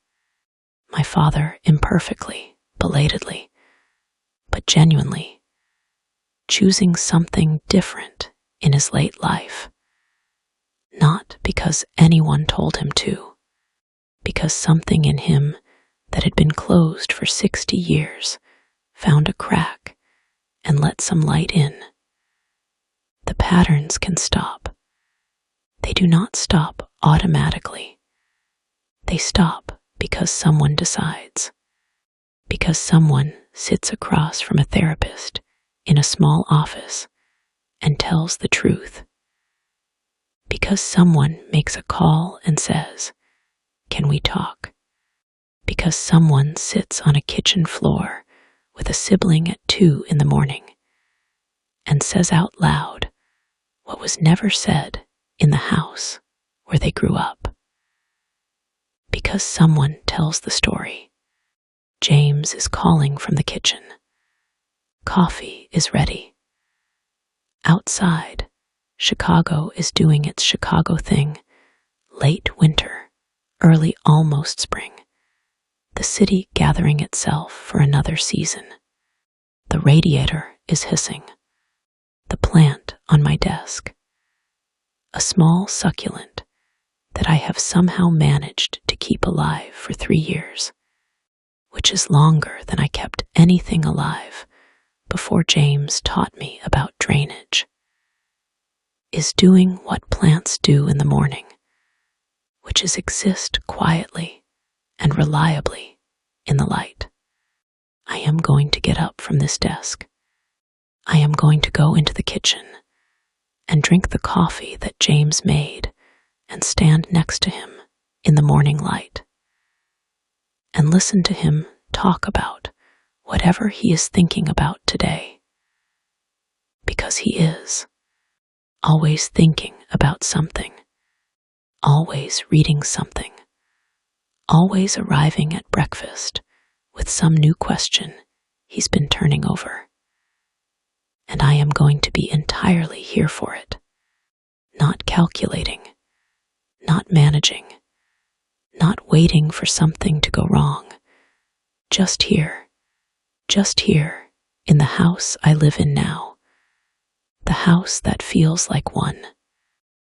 My father imperfectly, belatedly, but genuinely, choosing something different in his late life, not because anyone told him to, because something in him that had been closed for 60 years found a crack and let some light in. The patterns can stop. They do not stop automatically. They stop because someone decides, because someone sits across from a therapist in a small office and tells the truth, because someone makes a call and says, "Can we talk?" Because someone sits on a kitchen floor with a sibling at 2 in the morning and says out loud what was never said in the house where they grew up. Because someone tells the story. James is calling from the kitchen. Coffee is ready. Outside, Chicago is doing its Chicago thing, late winter, early almost spring. the city gathering itself for another season. The radiator is hissing. The plant on my desk, a small succulent that I have somehow managed to keep alive for 3 years, which is longer than I kept anything alive before James taught me about drainage, is doing what plants do in the morning, which is exist quietly and reliably in the light. I am going to get up from this desk. I am going to go into the kitchen and drink the coffee that James made and stand next to him in the morning light and listen to him talk about whatever he is thinking about today. Because he is always thinking about something, always reading something, always arriving at breakfast with some new question he's been turning over. And I am going to be entirely here for it, not calculating, not managing, not waiting for something to go wrong, just here in the house I live in now, the house that feels like one.